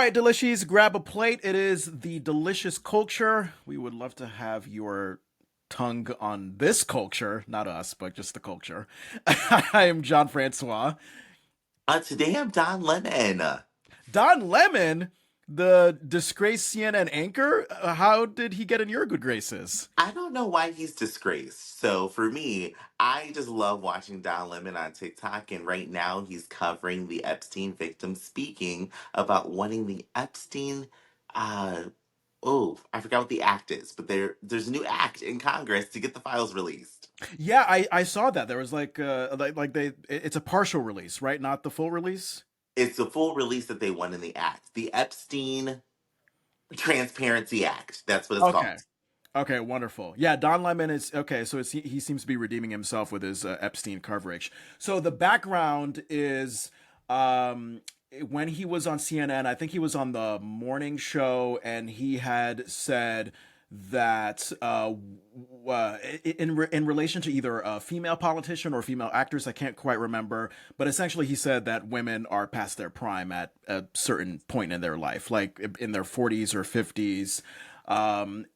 right, Delishees, grab a plate. It is the delicious culture. We would love to have your tongue on this culture, not us, but just the culture. I am John Francois. Today I'm Don Lemon. Don Lemon, the disgraced CNN anchor, how did he get in your good graces? I don't know why he's disgraced. So for me, I just love watching Don Lemon on TikTok, and right now he's covering the Epstein victims, speaking about wanting the Epstein. Uh, oh, I forgot what the act is, but there's a new act in Congress to get the files released. Yeah, I saw that. There was it's a partial release, right? Not the full release. It's the full release that they want in the act, the Epstein Transparency Act. That's what it's Okay. called. Okay, wonderful. Yeah, Don Lemon is okay. So he seems to be redeeming himself with his Epstein coverage. So the background is um, when he was on CNN. I think he was on the morning show, and he had said that in relation to either a female politician or female actress, I can't quite remember, but essentially he said that women are past their prime at a certain point in their life, like in their 40s or 50s,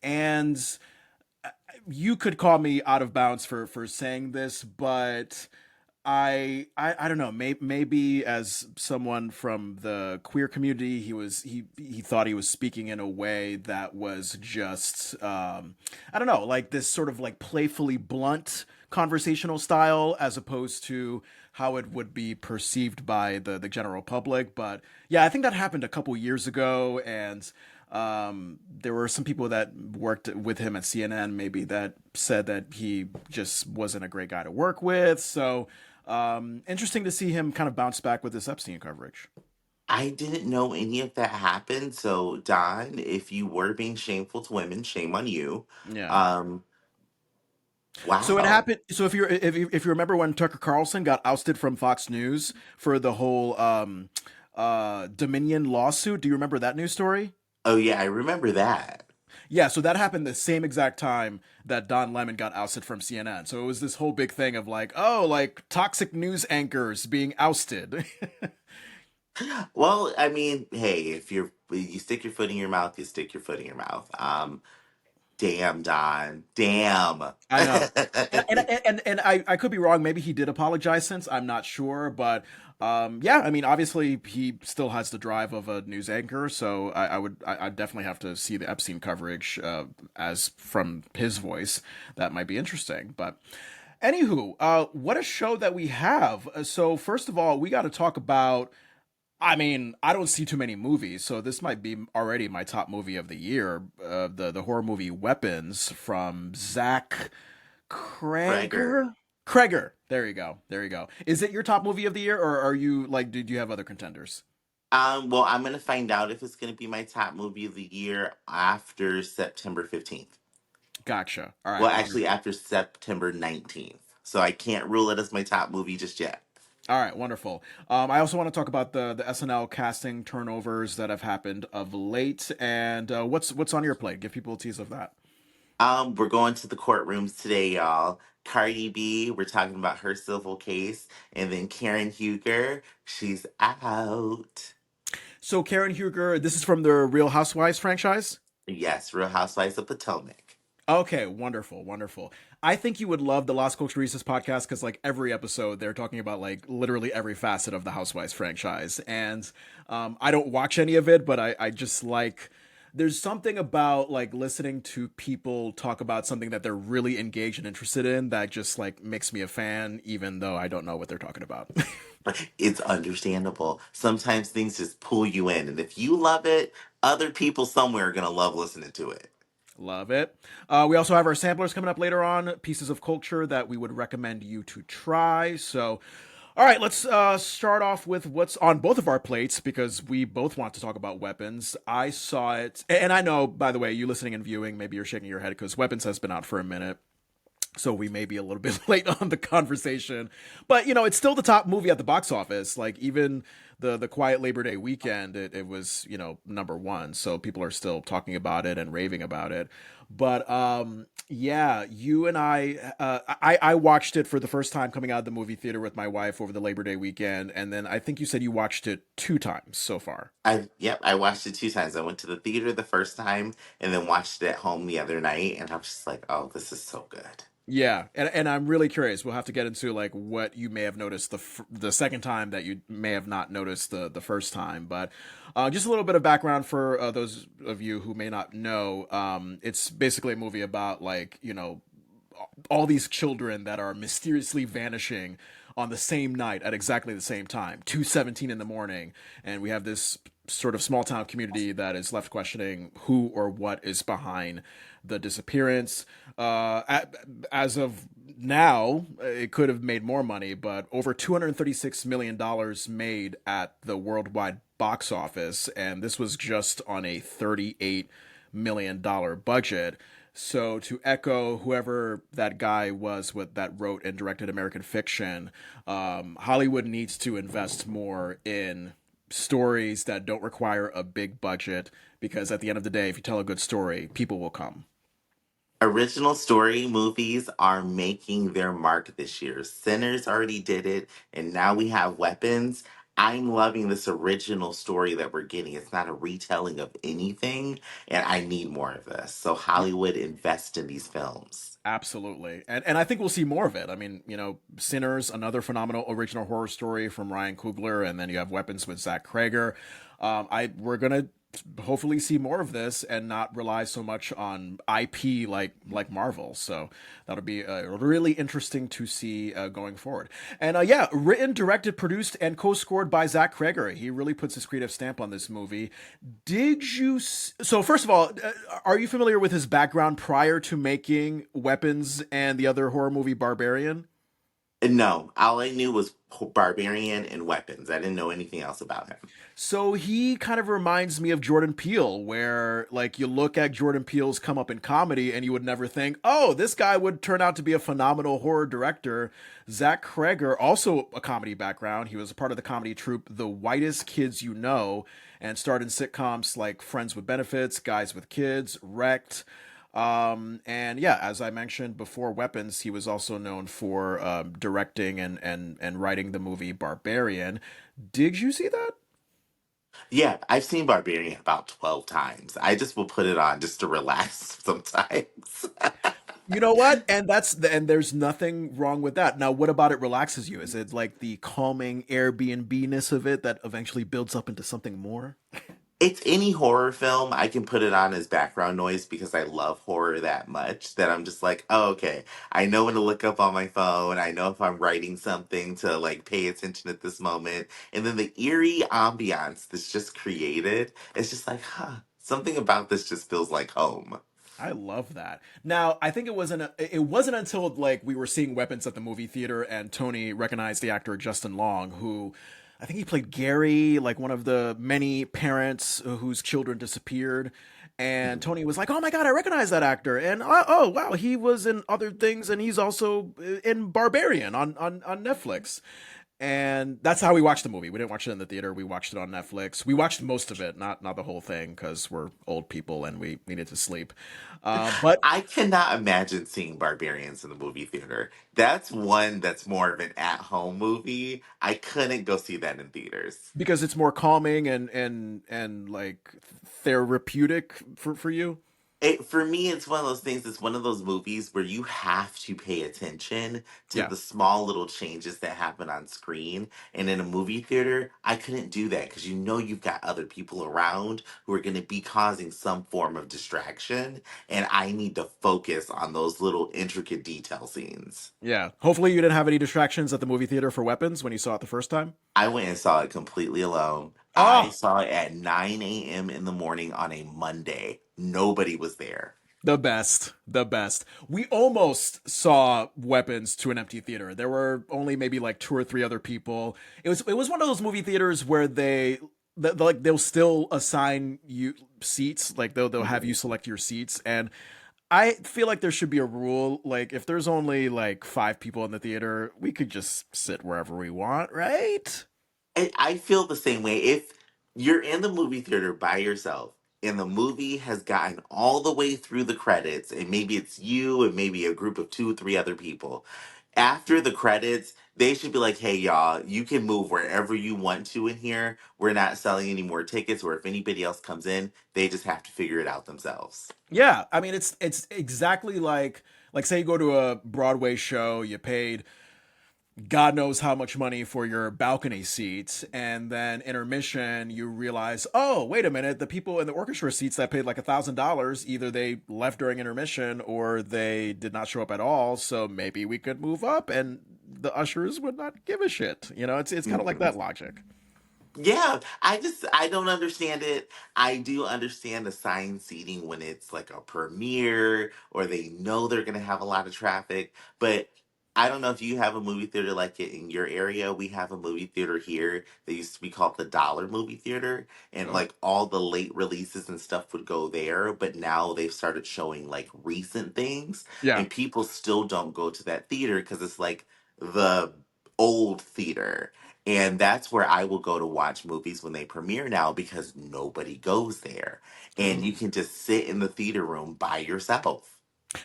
and you could call me out of bounds for saying this, but I don't know. Maybe as someone from the queer community, he thought he was speaking in a way that was just I don't know, like this sort of like playfully blunt conversational style, as opposed to how it would be perceived by the general public. But yeah, I think that happened a couple years ago, and there were some people that worked with him at CNN, maybe, that said that he just wasn't a great guy to work with. So interesting to see him kind of bounce back with this Epstein coverage. I didn't know any of that happened. So, Don, if you were being shameful to women, shame on you. Yeah. Um, So it wow. happened. So if you remember when Tucker Carlson got ousted from Fox News for the whole Dominion lawsuit, do you remember that news story? Oh, yeah, I remember that. Yeah, so that happened the same exact time that Don Lemon got ousted from CNN. So it was this whole big thing of like, oh, like toxic news anchors being ousted. Well, I mean, hey, if you stick your foot in your mouth, you stick your foot in your mouth. Damn, Don. Damn. I know. And I could be wrong. Maybe he did apologize since. I'm not sure. But yeah, I mean, obviously, he still has the drive of a news anchor. So I definitely have to see the Epstein coverage as from his voice. That might be interesting. But anywho, what a show that we have. So, first of all, we got to talk about. I mean, I don't see too many movies, so this might be already my top movie of the year. The horror movie Weapons from Zach Gregor. Krager. Krager. There you go. There you go. Is it your top movie of the year, or are you like? Did you have other contenders? Well, I'm gonna find out if it's gonna be my top movie of the year after September 15th. Gotcha. All right. Well, actually, Wonderful. after September 19th. So I can't rule it as my top movie just yet. All right. Wonderful. I also want to talk about the SNL casting turnovers that have happened of late, and what's on your plate. Give people a tease of that. We're going to the courtrooms today, y'all. Cardi B, we're talking about her civil case, and then Karen Huger, she's out. So Karen Huger, this is from the Real Housewives franchise. Yes, Real Housewives of Potomac. Okay, wonderful, wonderful. I think you would love the Las Culturistas podcast because, like, every episode they're talking about like literally every facet of the Housewives franchise, and I don't watch any of it, but I just like. There's something about like listening to people talk about something that they're really engaged and interested in that just like makes me a fan, even though I don't know what they're talking about. But it's understandable. Sometimes things just pull you in, and if you love it, other people somewhere are gonna love listening to it. Love it. We also have our samplers coming up later on, pieces of culture that we would recommend you to try. So, all right, let's start off with what's on both of our plates because we both want to talk about Weapons. I saw it, and I know, by the way, you listening and viewing, maybe you're shaking your head because Weapons has been out for a minute. So we may be a little bit late on the conversation, but you know it's still the top movie at the box office. Like even the quiet Labor Day weekend, it was, you know, number one. So people are still talking about it and raving about it. But yeah, you and I watched it for the first time coming out of the movie theater with my wife over the Labor Day weekend, and then I think you said you watched it two times so far. I watched it two times. I went to the theater the first time and then watched it at home the other night, and I was just like, "Oh, this is so good." Yeah, and I'm really curious. We'll have to get into like what you may have noticed the second time that you may have not noticed the first time. But just a little bit of background for those of you who may not know. It's basically a movie about, like, you know, all these children that are mysteriously vanishing on the same night at exactly the same time, 2:17 in the morning, and we have this sort of small town community that is left questioning who or what is behind the disappearance. As of now, it could have made more money, but over $236 million made at the worldwide box office, and this was just on a $38 million budget. So to echo whoever that guy was with that wrote and directed American Fiction, Hollywood needs to invest more in stories that don't require a big budget, because at the end of the day, if you tell a good story, people will come. Original story movies are making their mark this year. Sinners already did it, and now we have Weapons. I'm loving this original story that we're getting. It's not a retelling of anything, and I need more of this. So, Hollywood, invest in these films. Absolutely. And I think we'll see more of it. I mean, you know, Sinners, another phenomenal original horror story from Ryan Coogler, and then you have Weapons with Zach Krager. We're gonna hopefully see more of this and not rely so much on IP like Marvel. So that'll be really interesting to see going forward. And yeah, written, directed, produced, and co-scored by Zach Krager. He really puts his creative stamp on this movie. So first of all, are you familiar with his background prior to making Weapons and the other horror movie Barbarian? And no, all I knew was Barbarian and Weapons. I didn't know anything else about him. So he kind of reminds me of Jordan Peele, where like you look at Jordan Peele's come up in comedy and you would never think, oh, this guy would turn out to be a phenomenal horror director. Zach Kreger, also a comedy background. He was a part of the comedy troupe The Whitest Kids You Know, and starred in sitcoms like Friends with Benefits, Guys with Kids, Wrecked. And yeah, as I mentioned before, Weapons, he was also known for directing and writing the movie Barbarian. Did you see that? Yeah, I've seen Barbarian about 12 times. I just will put it on just to relax sometimes. You know what? And there's nothing wrong with that. Now, what about it relaxes you? Is it like the calming Airbnb-ness of it that eventually builds up into something more? It's any horror film. I can put it on as background noise because I love horror that much that I'm just like, oh, okay. I know when to look up on my phone. I know if I'm writing something to like pay attention at this moment. And then the eerie ambiance that's just created, it's just like, huh, something about this just feels like home. I love that. Now, I think it wasn't until like we were seeing Weapons at the movie theater and Tony recognized the actor Justin Long, who I think he played Gary, like one of the many parents whose children disappeared. And Mhm. Tony was like, "Oh my god, I recognize that actor!" And oh wow, he was in other things, and he's also in Barbarian on Netflix. And that's how we watched the movie. We didn't watch it in the theater. We watched it on Netflix. We watched most of it, not the whole thing, because we're old people and we needed to sleep. But I cannot imagine seeing Barbarians in the movie theater. That's one that's more of an at home movie. I couldn't go see that in theaters. because it's more calming and like therapeutic for you. For me, it's one of those things. It's one of those movies where you have to pay attention to Yeah. the small little changes that happen on screen. And in a movie theater, I couldn't do that because you know you've got other people around who are going to be causing some form of distraction. And I need to focus on those little intricate detail scenes. Yeah. Hopefully you didn't have any distractions at the movie theater for Weapons when you saw it the first time. I went and saw it completely alone. I Oh, saw it at 9 a.m. in the morning on a Monday. Nobody was there. the best, the best. We almost saw Weapons to an empty theater. There were only maybe like two or three other people. It was one of those movie theaters where like they'll still assign you seats, like they'll have you Mhm. select your seats. And I feel like there should be a rule, like if there's only like five people in the theater, we could just sit wherever we want, right? I feel the same way. If you're in the movie theater by yourself and the movie has gotten all the way through the credits, and maybe it's you and maybe a group of two, three other people, after the credits, they should be like, hey, y'all, you can move wherever you want to in here. We're not selling any more tickets, or if anybody else comes in, they just have to figure it out themselves. Yeah, I mean it's exactly like say you go to a Broadway show, you paid God knows how much money for your balcony seats, and then intermission, you realize, oh, wait a minute, the people in the orchestra seats that paid like $1,000, either they left during intermission or they did not show up at all. So maybe we could move up, and the ushers would not give a shit. It's kind of like Mhm. that logic. Yeah, I don't understand it. I do understand assigned seating when it's like a premiere or they know they're gonna have a lot of traffic, but I don't know if you have a movie theater like it in your area. We have a movie theater here that used to be called the Dollar Movie Theater, and Oh, like all the late releases and stuff would go there, but now they've started showing like recent things, yeah. and people still don't go to that theater because it's like the old theater. And that's where I will go to watch movies when they premiere now because nobody goes there. And you Oh. can just sit in the theater room by yourself.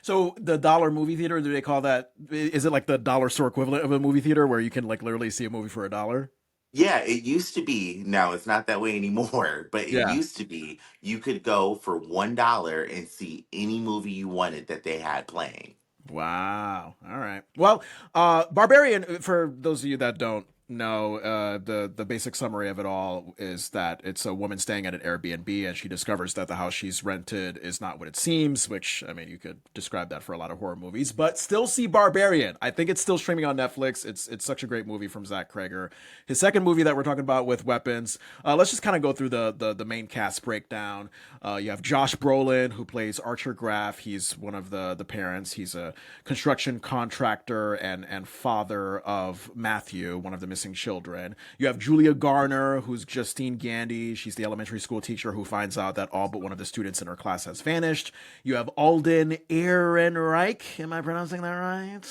So the dollar movie theater, do they call that? Is it like the dollar store equivalent of a movie theater where you can like literally see a movie for $1? Yeah, it used to be. Now it's not that way anymore, but it Yeah. used to be you could go for $1 and see any movie you wanted that they had playing. Wow. All right. Well, Barbarian, for those of you that don't know, the basic summary of it all is that it's a woman staying at an Airbnb and she discovers that the house she's rented is not what it seems, which, I mean, you could describe that for a lot of horror movies, but still see Barbarian. I think it's still streaming on Netflix. It's such a great movie from Zach Krager. His second movie that we're talking about with Weapons, let's just kind of go through the main cast breakdown. You have Josh Brolin, who plays Archer Graff. He's one of the parents. He's a construction contractor and father of Matthew, one of the missing children. You have Julia Garner, who's Justine Gandy. She's the elementary school teacher who finds out that all but one of the students in her class has vanished. You have Alden Ehrenreich. Am I pronouncing that right?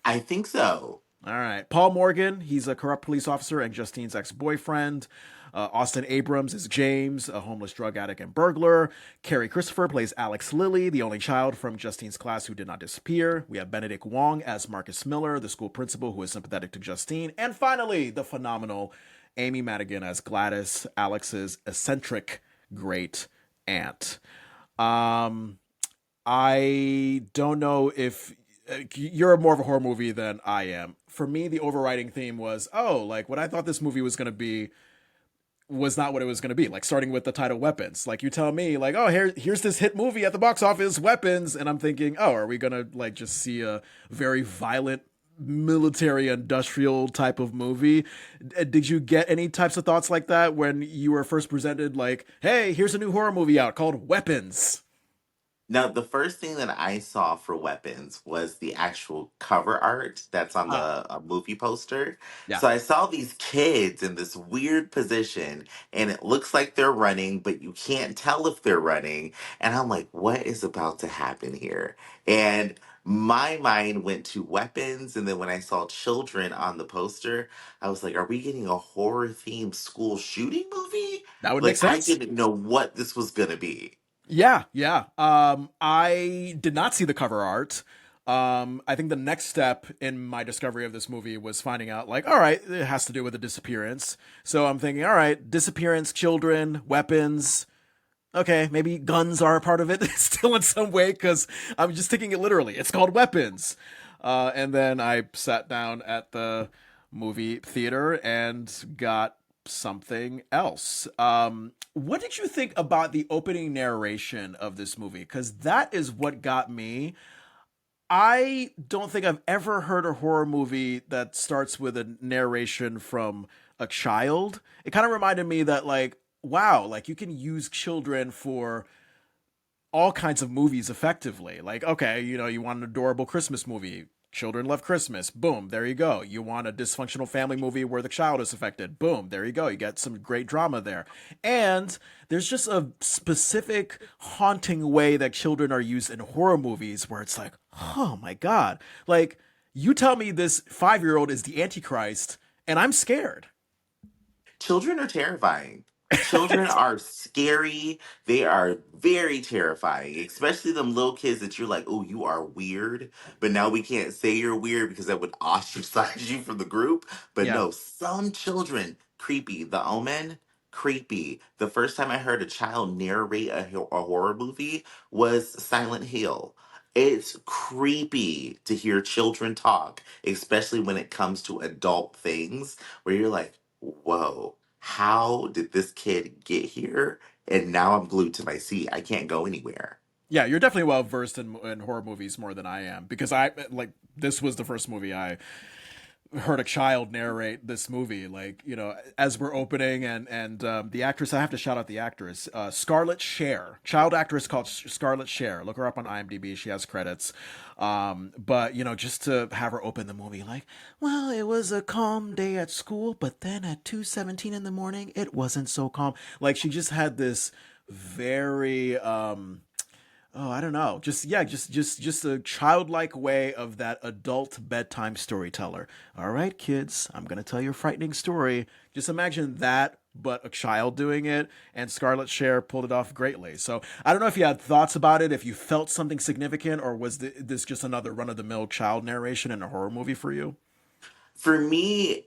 I think so. All right. Paul Morgan, he's a corrupt police officer and Justine's ex boyfriend. Austin Abrams is James, a homeless drug addict and burglar. Carrie Christopher plays Alex Lilly, the only child from Justine's class who did not disappear. We have Benedict Wong as Marcus Miller, the school principal who is sympathetic to Justine. And finally, the phenomenal Amy Madigan as Gladys, Alex's eccentric great aunt. Um, I don't know if you're more of a horror movie than I am. For me, the overriding theme was, oh, like what I thought this movie was going to be was not what it was going to be. Like starting with the title Weapons. Like you tell me like, "Oh, here's this hit movie at the box office, Weapons." And I'm thinking, "Oh, are we going to like just see a very violent military industrial type of movie?" Did you get any types of thoughts like that when you were first presented like, "Hey, here's a new horror movie out called Weapons." Now, the first thing that I saw for weapons was the actual cover art that's on the Ah, movie poster. yeah. So I saw these kids in this weird position, and it looks like they're running, but you can't tell if they're running. And I'm like, what is about to happen here? And my mind went to weapons. And then when I saw children on the poster, I was like, are we getting a horror themed school shooting movie? That would make Like, I sense. didn't know what this was going to be. Yeah, yeah. I did not see the cover art. I think the next step in my discovery of this movie was finding out, like, all right, it has to do with a disappearance. So I'm thinking, all right, disappearance, children, weapons. Okay, maybe guns are a part of it still in some way because I'm just taking it literally. It's called Weapons. And then I sat down at the movie theater and got something else. What did you think about the opening narration of this movie? Because that is what got me. I don't think I've ever heard a horror movie that starts with a narration from a child. It kind of reminded me that, like, wow, like you can use children for all kinds of movies effectively. Like, okay, you want an adorable Christmas movie. Children love Christmas. Boom, there you go. You want a dysfunctional family movie where the child is affected. Boom, there you go. You get some great drama there. And there's just a specific haunting way that children are used in horror movies where it's like, oh my God. Like, you tell me this 5-year old is the Antichrist, and I'm scared. children are terrifying. Children are scary. They are very terrifying, especially them little kids that you're like, oh, you are weird. But now we can't say you're weird because that would ostracize you from the group. But Yeah. no, some children, creepy. The Omen, creepy. The first time I heard a child narrate a horror movie was Silent Hill. It's creepy to hear children talk, especially when it comes to adult things, where you're like, whoa, how did this kid get here? And now I'm glued to my seat. I can't go anywhere. Yeah, you're definitely well versed in horror movies more than I am because I like this was the first movie I heard a child narrate this movie. Like as we're opening and the actress, I have to shout out the actress, Scarlett Cher, child actress called Scarlett Cher. Look her up on IMDb. She has credits. But just to have her open the movie like, well, it was a calm day at school, but then at 2:17 in the morning, it wasn't so calm. Like she just had this very oh, I don't know. Just yeah, just a childlike way of that adult bedtime storyteller. All right, kids, I'm gonna tell you a frightening story. Just imagine that, but a child doing it, and Scarlett Cher pulled it off greatly. So I don't know if you had thoughts about it, if you felt something significant, or was this just another run of the mill child narration in a horror movie for you? For me,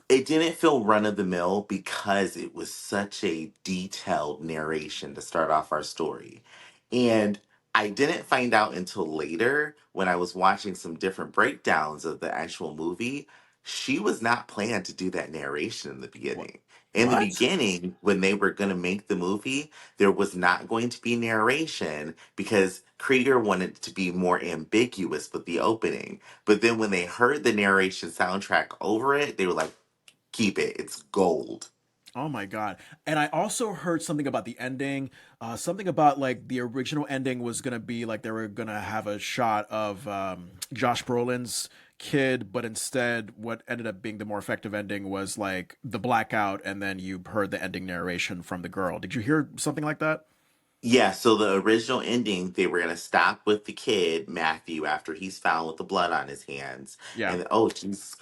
it didn't feel run of the mill because it was such a detailed narration to start off our story. And I didn't find out until later when I was watching some different breakdowns of the actual movie. She was not planned to do that narration in the What? beginning. In the What? beginning, when they were going to make the movie, there was not going to be narration because Krieger wanted to be more ambiguous with the opening. But then when they heard the narration soundtrack over it, they were like, keep it. It's gold. Oh my god. And I also heard something about the ending. Something about like the original ending was gonna be like they were gonna have a shot of Josh Brolin's kid, but instead what ended up being the more effective ending was like the blackout and then you heard the ending narration from the girl. Did you hear something like that? Yeah, so the original ending, they were going to stop with the kid, Matthew, after he's found with the blood on his hands. Yeah. And oh, Jesus,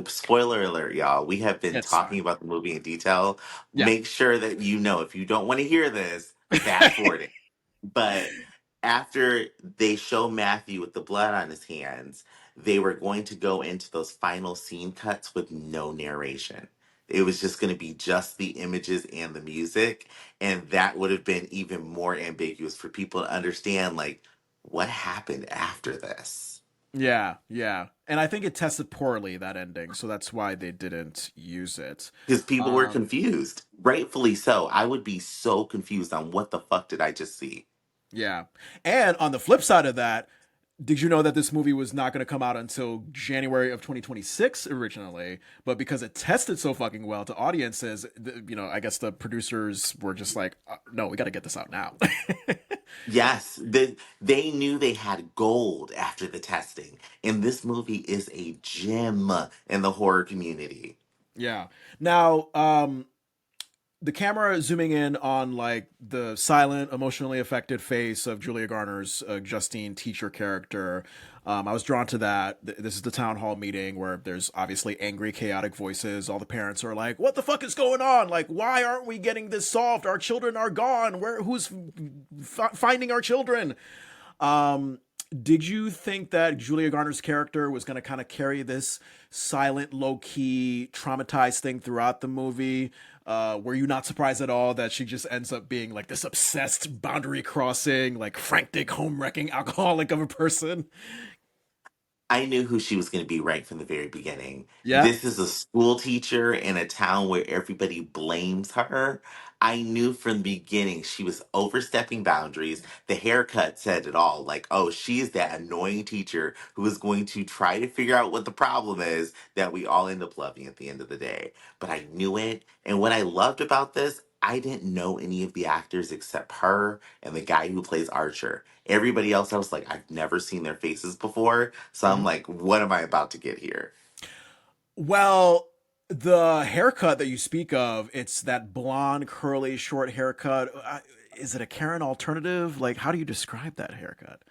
spoiler alert, y'all. We have been It's talking fine. about the movie in detail. Yeah. Make sure that you know if you don't want to hear this, fast forward it. But after they show Matthew with the blood on his hands, they were going to go into those final scene cuts with no narration. It was just going to be just the images and the music. And that would have been even more ambiguous for people to understand, like, what happened after this. Yeah, yeah. And I think it tested poorly that ending, so that's why they didn't use it. Because people were Um confused. Rightfully so. I would be so confused on what the fuck did I just see. Yeah. And on the flip side of that, did you know that this movie was not going to come out until January of 2026 originally? But because it tested so fucking well to audiences, I guess the producers were just like, no, we got to get this out now. Yes, they knew they had gold after the testing. And this movie is a gem in the horror community. Yeah. Now, the camera zooming in on like the silent, emotionally affected face of Julia Garner's Justine teacher character. I was drawn to that. This is the town hall meeting where there's obviously angry, chaotic voices. All the parents are like, "What the fuck is going on? Like, why aren't we getting this solved? Our children are gone. Who's finding our children?" Um, did you think that Julia Garner's character was going to kind of carry this silent, low key, traumatized thing throughout the movie? Were you not surprised at all that she just ends up being like this obsessed, boundary crossing, like frantic, home wrecking alcoholic of a person? I knew who she was going to be right from the very beginning. Yeah. This is a school teacher in a town where everybody blames her. I knew from the beginning she was overstepping boundaries. The haircut said it all. Like, oh, she's that annoying teacher who is going to try to figure out what the problem is that we all end up loving at the end of the day. But I knew it. And what I loved about this, I didn't know any of the actors except her and the guy who plays Archer. Everybody else, I was like, I've never seen their faces before. So I'm Mhm. like, what am I about to get here? Well, the haircut that you speak of, it's that blonde, curly, short haircut. Is it a Karen alternative? Like, how do you describe that haircut?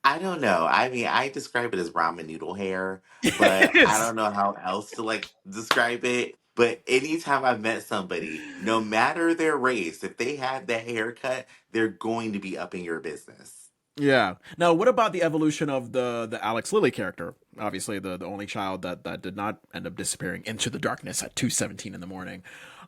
I don't know. I mean, I describe it as ramen noodle hair, but I It's don't know how else to like describe it. But anytime I've met somebody, no matter their race, if they have that haircut, they're going to be up in your business. Yeah. Now, what about the evolution of the Alex Lilly character? Obviously, the only child that did not end up disappearing into the darkness at 2:17 in the morning.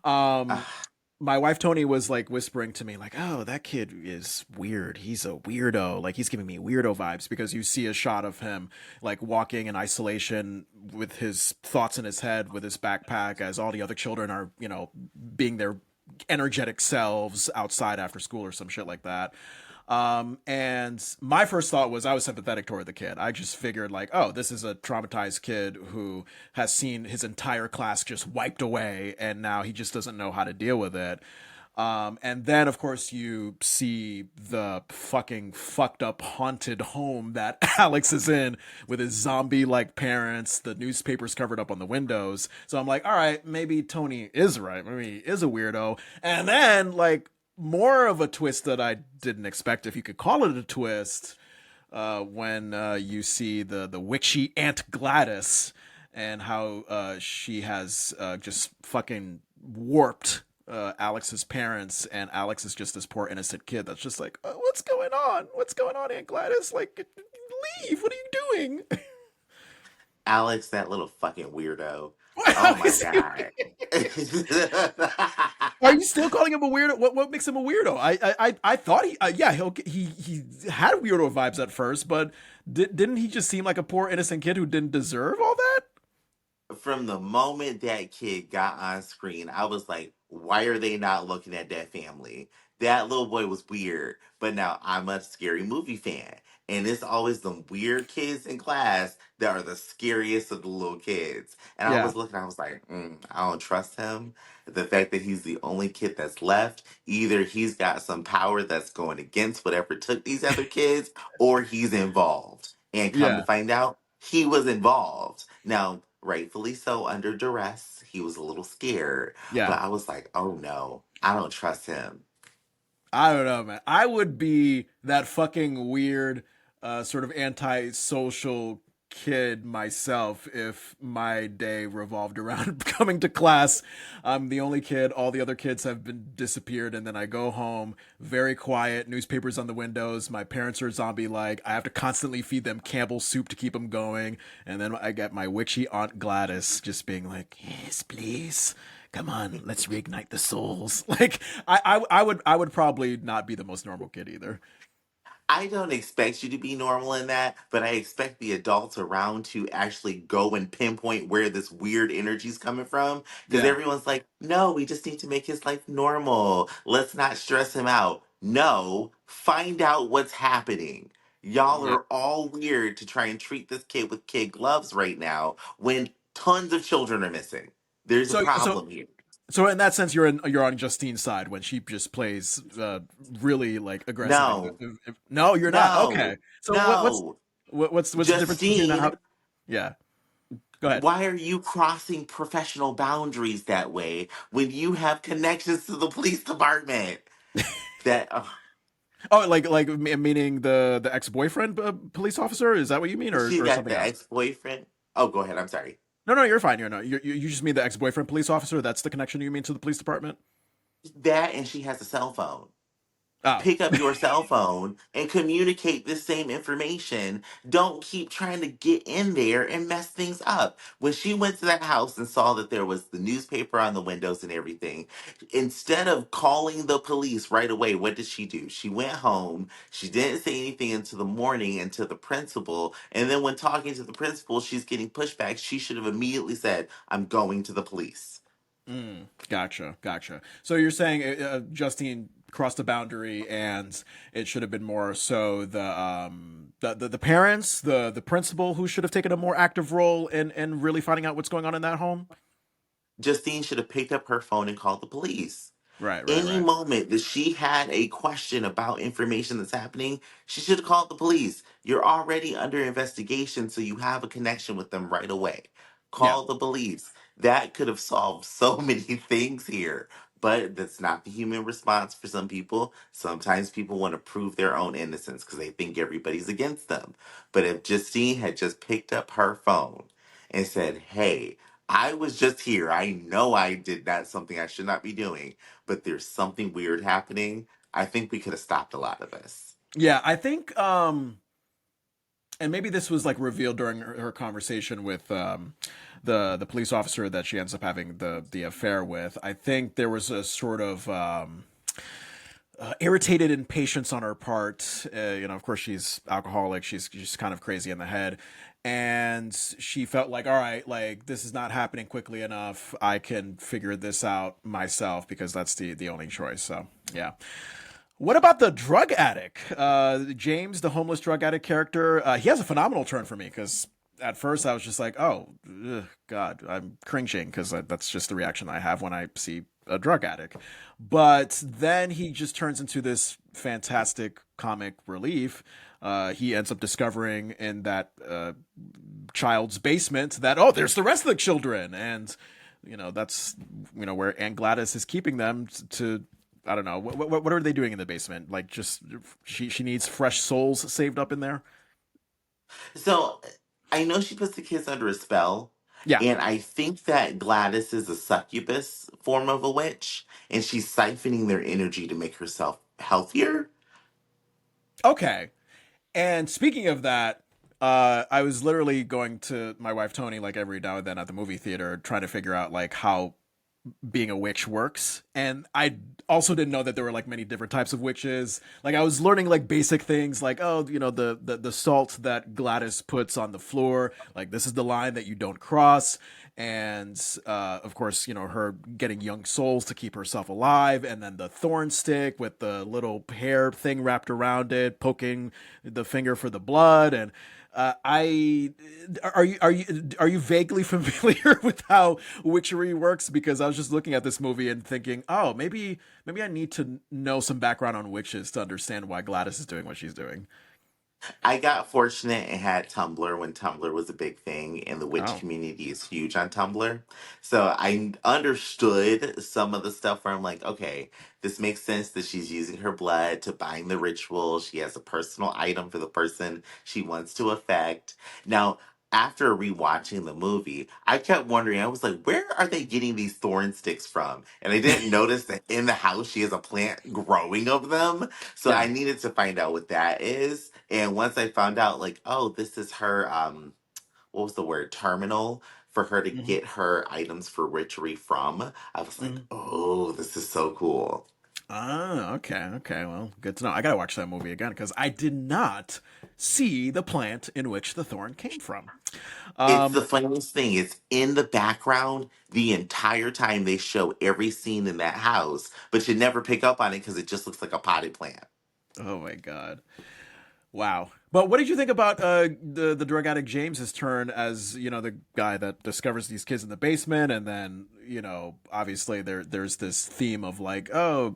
Um, Ah, my wife Tony was like whispering to me, like, "Oh, that kid is weird. He's a weirdo. Like, he's giving me weirdo vibes because you see a shot of him like walking in isolation with his thoughts in his head, with his backpack, as all the other children are, being their energetic selves outside after school or some shit like that." And my first thought was I was sympathetic toward the kid. I just figured like, oh, this is a traumatized kid who has seen his entire class just wiped away, and now he just doesn't know how to deal with it. And then, of course, you see the fucking fucked up haunted home that Alex is in with his zombie like parents, the newspapers covered up on the windows. So I'm like, all right, maybe Tony is right. Maybe he is a weirdo. And then, like, more of a twist that I didn't expect, if you could call it a twist, when you see the witchy Aunt Gladys and how she has just fucking warped Alex's parents, and Alex is just this poor innocent kid that's just like, what's going on? What's going on, Aunt Gladys? Like, leave! What are you doing? Alex, that little fucking weirdo. Oh my God. Are you still calling him a weirdo? What makes him a weirdo? I thought yeah, he had weirdo vibes at first, but didn't he just seem like a poor innocent kid who didn't deserve all that? From the moment that kid got on screen, I was like, why are they not looking at that family? That little boy was weird. But now I'm a scary movie fan. And it's always the weird kids in class that are the scariest of the little kids. And I Yeah, was looking, I was like, I don't trust him. The fact that he's the only kid that's left, either he's got some power that's going against whatever took these other kids, or he's involved. And come to yeah, find out, he was involved. Now, rightfully so, under duress, he was a little scared, yeah. but I was like, oh no, I don't trust him. I don't know, man. I would be that fucking weird, sort of antisocial kid myself if my day revolved around coming to class. I'm the only kid. All the other kids have been disappeared, and then I go home, very quiet, newspapers on the windows. My parents are zombie-like. I have to constantly feed them Campbell's soup to keep them going, and then I get my witchy Aunt Gladys just being like, "Yes, please." Come on, let's reignite the souls. Like I would probably not be the most normal kid either. I don't expect you to be normal in that, but I expect the adults around to actually go and pinpoint where this weird energy is coming from. Because Yeah, everyone's like, no, we just need to make his life normal. Let's not stress him out. No, find out what's happening. Y'all yeah. are all weird to try and treat this kid with kid gloves right now when tons of children are missing. There's a So so problem here. so in that sense, you're on Justine's side when she just plays really like aggressive. No, No, you're not. Okay. no, So no. what's the difference between Justine, how? Yeah. Go ahead. why are you crossing professional boundaries that way when you have connections to the police department? That Oh, like meaning the ex boyfriend police officer? Is that what you mean, she or got something the else? ex boyfriend. Oh, go ahead. I'm sorry. No, no, you're fine. You're not. You just mean the ex boyfriend police officer? That's the connection you mean to the police department? That and she has a cell phone. Oh, Pick up your cell phone and communicate this same information. Don't keep trying to get in there and mess things up. When she went to that house and saw that there was the newspaper on the windows and everything, instead of calling the police right away, what did she do? She went home. She didn't say anything until the morning and to the principal. And then when talking to the principal, she's getting pushback. She should have immediately said, I'm going to the police. gotcha, gotcha. So you're saying Justine crossed the boundary, and it should have been more so the parents, the principal, who should have taken a more active role in really finding out what's going on in that home. Justine should have picked up her phone and called the police. Right, right, Any right. moment that she had a question about information that's happening, she should have called the police. You're already under investigation, so you have a connection with them right away. Yeah. Call the police. That could have solved so many things here. But that's not the human response for some people. Sometimes people want to prove their own innocence because they think everybody's against them. But if Justine had just picked up her phone and said, hey, I was just here. I know I did not something I should not be doing, but there's something weird happening. I think we could have stopped a lot of this. Yeah, I think and maybe this was like revealed during her conversation with the police officer that she ends up having the affair with. I think there was a sort of irritated impatience on her part. Of course, she's alcoholic. She's kind of crazy in the head, and she felt like, all right, like this is not happening quickly enough. I can figure this out myself because that's the only choice. So yeah. What about the drug addict? James, the homeless drug addict character, he has a phenomenal turn for me because at first I was just like, oh, ugh, God, I'm cringing because that's just the reaction I have when I see a drug addict. But then he just turns into this fantastic comic relief. He ends up discovering in that child's basement that, oh, there's the rest of the children. And, that's, where Aunt Gladys is keeping them to I don't know. What are they doing in the basement? Like, just she needs fresh souls saved up in there. So I know she puts the kids under a spell, Yeah. and I think that Gladys is a succubus form of a witch, and she's siphoning their energy to make herself healthier. Okay. And speaking of that, I was literally going to my wife Tony like every now and then at the movie theater trying to figure out like how being a witch works. And I also didn't know that there were like many different types of witches. Like I was learning like basic things like, oh, the salt that Gladys puts on the floor, like this is the line that you don't cross. And of course, her getting young souls to keep herself alive, and then the thorn stick with the little hair thing wrapped around it, poking the finger for the blood. And I are you vaguely familiar with how witchery works? Because I was just looking at this movie and thinking, oh, maybe I need to know some background on witches to understand why Gladys is doing what she's doing. I got fortunate and had Tumblr when Tumblr was a big thing, and the witch Oh, community is huge on Tumblr. So I understood some of the stuff where I'm like, okay, this makes sense that she's using her blood to bind the ritual. She has a personal item for the person she wants to affect. Now, after rewatching the movie, I kept wondering, I was like, where are they getting these thorn sticks from? And I didn't notice that in the house she has a plant growing of them. So yeah. I needed to find out what that is. And once I found out, like, oh, this is her, what was the word? Terminal for her to Hmm. get her items for witchery from. I was like, Hmm. oh, this is so cool. Ah, okay, okay. Well, good to know. I gotta watch that movie again because I did not see the plant in which the thorn came from. It's the Um, funniest thing. It's in the background the entire time they show every scene in that house, but you never pick up on it because it just looks like a potted plant. oh my god. Wow. But what did you think about the drug addict James's turn as the guy that discovers these kids in the basement, and then obviously there's this theme of like, oh,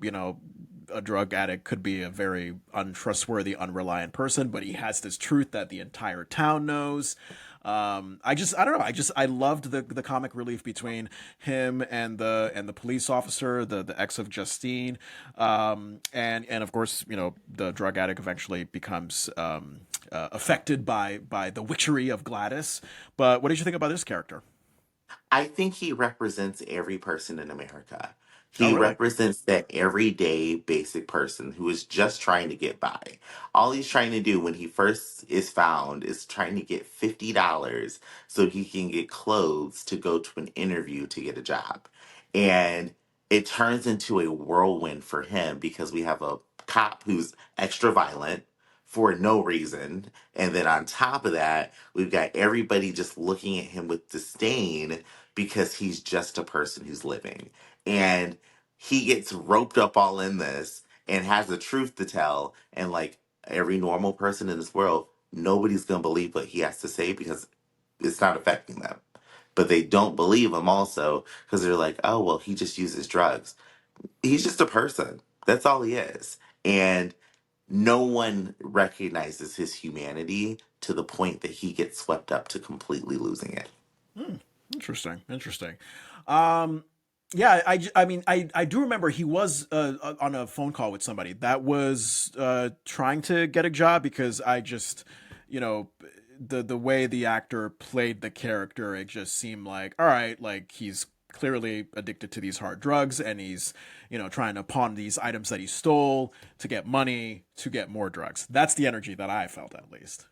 a drug addict could be a very untrustworthy, unreliant person, but he has this truth that the entire town knows. I don't know. I loved the comic relief between him and the police officer, the ex of Justine, and of course, the drug addict eventually becomes affected by the witchery of Gladys. But what did you think about this character? I think he represents every person in America. Oh, He really? represents that everyday basic person who is just trying to get by. All he's trying to do when he first is found is trying to get $50 so he can get clothes to go to an interview to get a job. And it turns into a whirlwind for him because we have a cop who's extra violent for no reason. And then on top of that, we've got everybody just looking at him with disdain because he's just a person who's living. And he gets roped up all in this and has the truth to tell. And like every normal person in this world, nobody's going to believe what he has to say because it's not affecting them. But they don't believe him also because they're like, oh, well, he just uses drugs. He's just a person. That's all he is. And no one recognizes his humanity to the point that he gets swept up to completely losing it. Hmm. Interesting. Interesting. Um, yeah, I mean, I do remember he was on a phone call with somebody that was trying to get a job because I just, you know, the way the actor played the character, it just seemed like, all right, like he's clearly addicted to these hard drugs, and he's, trying to pawn these items that he stole to get money to get more drugs. That's the energy that I felt, at least.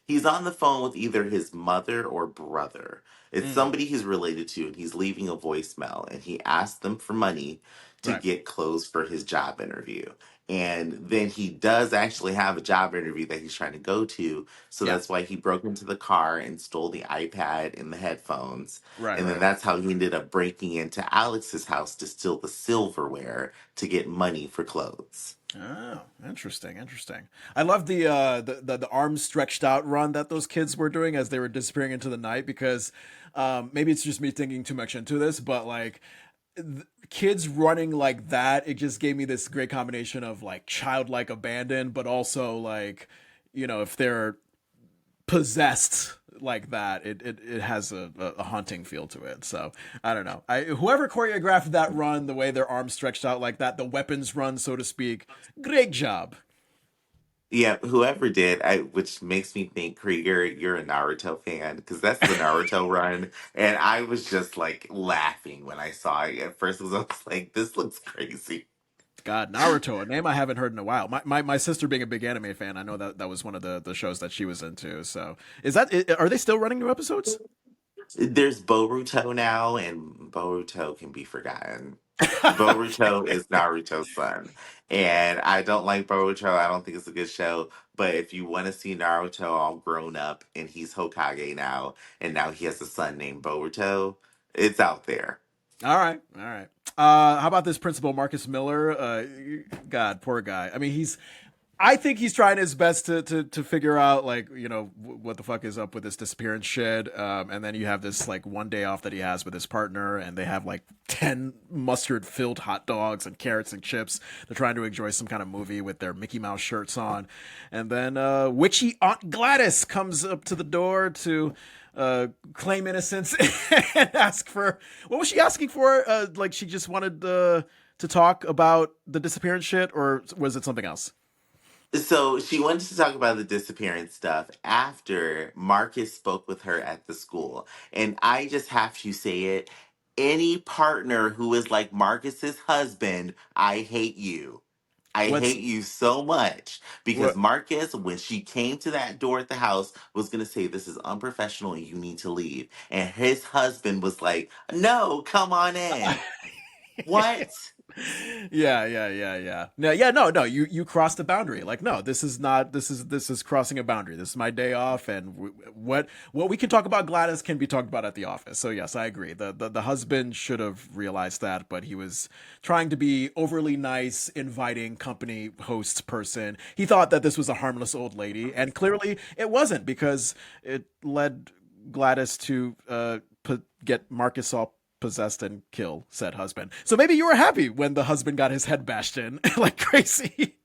He's on the phone with either his mother or brother. It's Mm, somebody he's related to, and he's leaving a voicemail. And he asks them for money to right. get clothes for his job interview. And then he does actually have a job interview that he's trying to go to. So Yeah. that's why he broke into the car and stole the iPad and the headphones. Right. And then Right. that's how he ended up breaking into Alex's house to steal the silverware to get money for clothes. Oh, interesting, interesting. I love the arms stretched out run that those kids were doing as they were disappearing into the night, because maybe it's just me thinking too much into this, but like kids running like that, it just gave me this great combination of like childlike abandon, but also like, if they're possessed like that, it has a haunting feel to it. So I don't know. Whoever choreographed that run, the way their arms stretched out like that, the weapons run, so to speak, great job. Yeah, whoever did, which makes me think, Krieger, you're a Naruto fan because that's the Naruto run, and I was just like laughing when I saw it at first. 'Cause I was like, "This looks crazy." God, Naruto, a name I haven't heard in a while. My sister being a big anime fan, I know that that was one of the shows that she was into. So are they still running new episodes? There's Boruto now, and Boruto can be forgotten. Boruto is Naruto's son, and I don't like Boruto. I don't think it's a good show. But if you want to see Naruto all grown up and he's Hokage now, and now he has a son named Boruto, it's out there. All right, all right. How about this principal, Marcus Miller? God, poor guy. I mean, I think he's trying his best to figure out like what the fuck is up with this disappearance shit. And then you have this like one day off that he has with his partner, and they have like 10 mustard-filled hot dogs and carrots and chips. They're trying to enjoy some kind of movie with their Mickey Mouse shirts on, and then witchy Aunt Gladys comes up to the door to claim innocence and ask for, what was she asking for? Like she just wanted to talk about the disappearance shit, or was it something else? So she wanted to talk about the disappearance stuff after Marcus spoke with her at the school. And I just have to say it. Any partner who is like Marcus's husband, I hate you. I What's hate you so much because what? Marcus, when she came to that door at the house, was going to say, "This is unprofessional and you need to leave." And his husband was like, "No, come on in." What? Yeah. No, yeah, no. You crossed the boundary. Like, no, this is not. This is crossing a boundary. This is my day off, and what we can talk about Gladys can be talked about at the office. So yes, I agree. The husband should have realized that, but he was trying to be overly nice, inviting company host person. He thought that this was a harmless old lady, and clearly it wasn't, because it led Gladys to get Marcus all possessed and kill said husband. So maybe you were happy when the husband got his head bashed in like crazy.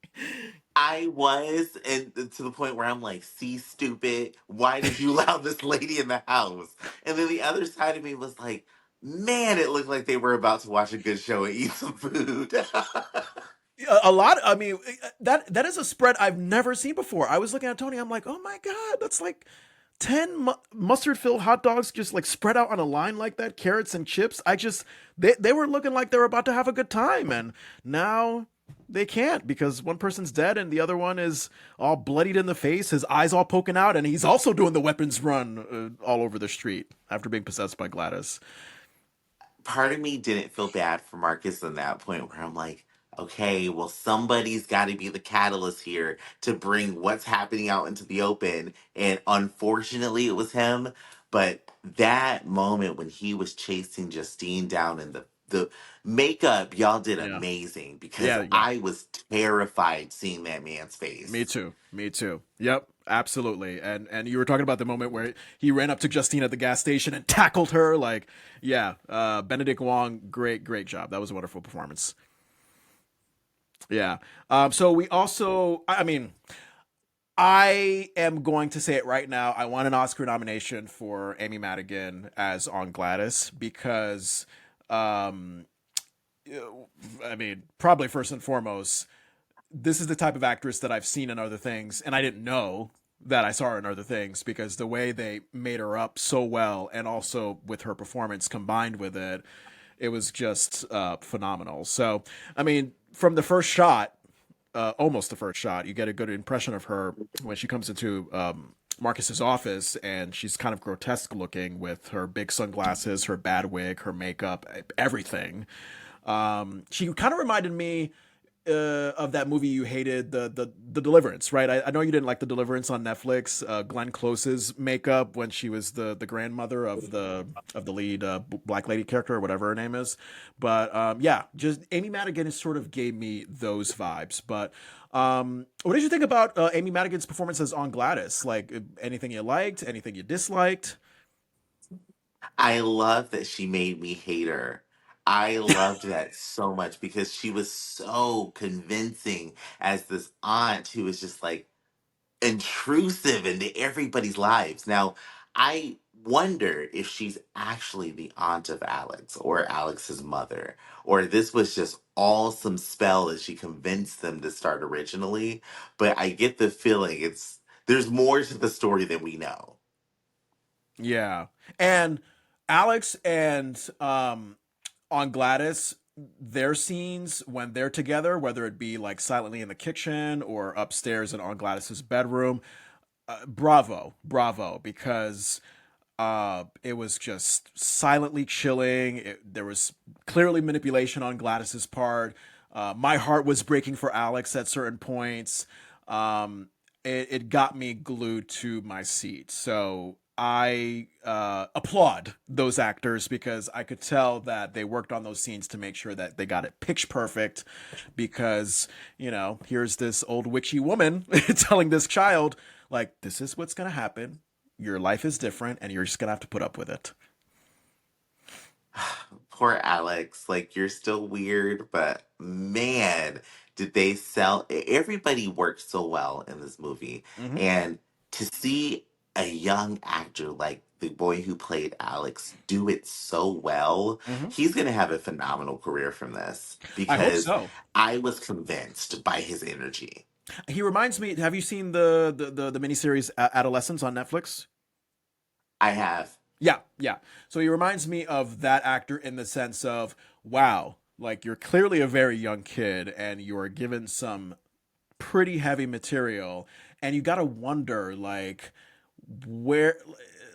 I was, and to the point where I'm like, "See, stupid, why did you allow this lady in the house?" And then the other side of me was like, "Man, it looked like they were about to watch a good show and eat some food." A lot. I mean, that is a spread I've never seen before. I was looking at Tony. I'm like, oh my god, that's like 10 mustard-filled hot dogs just like spread out on a line like that, carrots and chips. They were looking like they were about to have a good time, and now they can't, because one person's dead and the other one is all bloodied in the face, his eyes all poking out, and he's also doing the weapons run all over the street after being possessed by Gladys. Part of me didn't feel bad for Marcus in that point where I'm like, okay, well, somebody's got to be the catalyst here to bring what's happening out into the open. And unfortunately, it was him. But that moment when he was chasing Justine down in the makeup, y'all did Yeah, amazing because yeah. I was terrified seeing that man's Me face. too. Me too. Yep, absolutely. And you were talking about the moment where he ran up to Justine at the gas station and tackled her. Like, yeah, Benedict Wong, great job. That was a wonderful performance. Yeah. So we also, I mean, I am going to say it right now. I want an Oscar nomination for Amy Madigan as on Gladys, because, um, I mean, probably first and foremost, this is the type of actress that I've seen in other things, and I didn't know. that I saw her in other things, because the way they made her up so well, and also with her performance combined with it, it was just phenomenal. So, I mean, from the first shot, almost the first shot, you get a good impression of her when she comes into Marcus's office, and she's kind of grotesque looking with her big sunglasses, her bad wig, her makeup, everything. She kind of reminded me of that movie you hated, the Deliverance, right? I know you didn't like the Deliverance on Netflix. Glenn Close's makeup when she was the grandmother of the lead black lady character or whatever her name is, but yeah, just Amy Madigan sort of gave me those vibes. But what did you think about Amy Madigan's performances on Gladys? Like anything you liked, anything you disliked? I love that she made me hate her. I loved that so much because she was so convincing as this aunt who was just like intrusive into everybody's lives. Now, I wonder if she's actually the aunt of Alex or Alex's mother, or this was just all some spell that she convinced them to start originally. But I get the feeling there's more to the story than we know. Yeah, and Alex and on Gladys, their scenes when they're together, whether it be like silently in the kitchen or upstairs and on Gladys's bedroom, bravo, bravo, because it was just silently chilling. There was clearly manipulation on Gladys's part. My heart was breaking for Alex at certain points. It got me glued to my seat. So I applaud those actors, because I could tell that they worked on those scenes to make sure that they got it pitch perfect. Because, here's this old witchy woman telling this child, like, this is what's going to happen. Your life is different, and you're just going to have to put up with it. Poor Alex, like you're still weird, but man, did they sell everybody worked so well in this movie. Mm-hmm. And to see a young actor like the boy who played Alex do it so well, Mm-hmm. he's gonna have a phenomenal career from this I hope because so. I was convinced by his energy. He reminds me. Have you seen the miniseries Adolescence on Netflix? I have. Yeah, yeah. So he reminds me of that actor in the sense of, wow, like you're clearly a very young kid and you are given some pretty heavy material, and you got to wonder, like, where,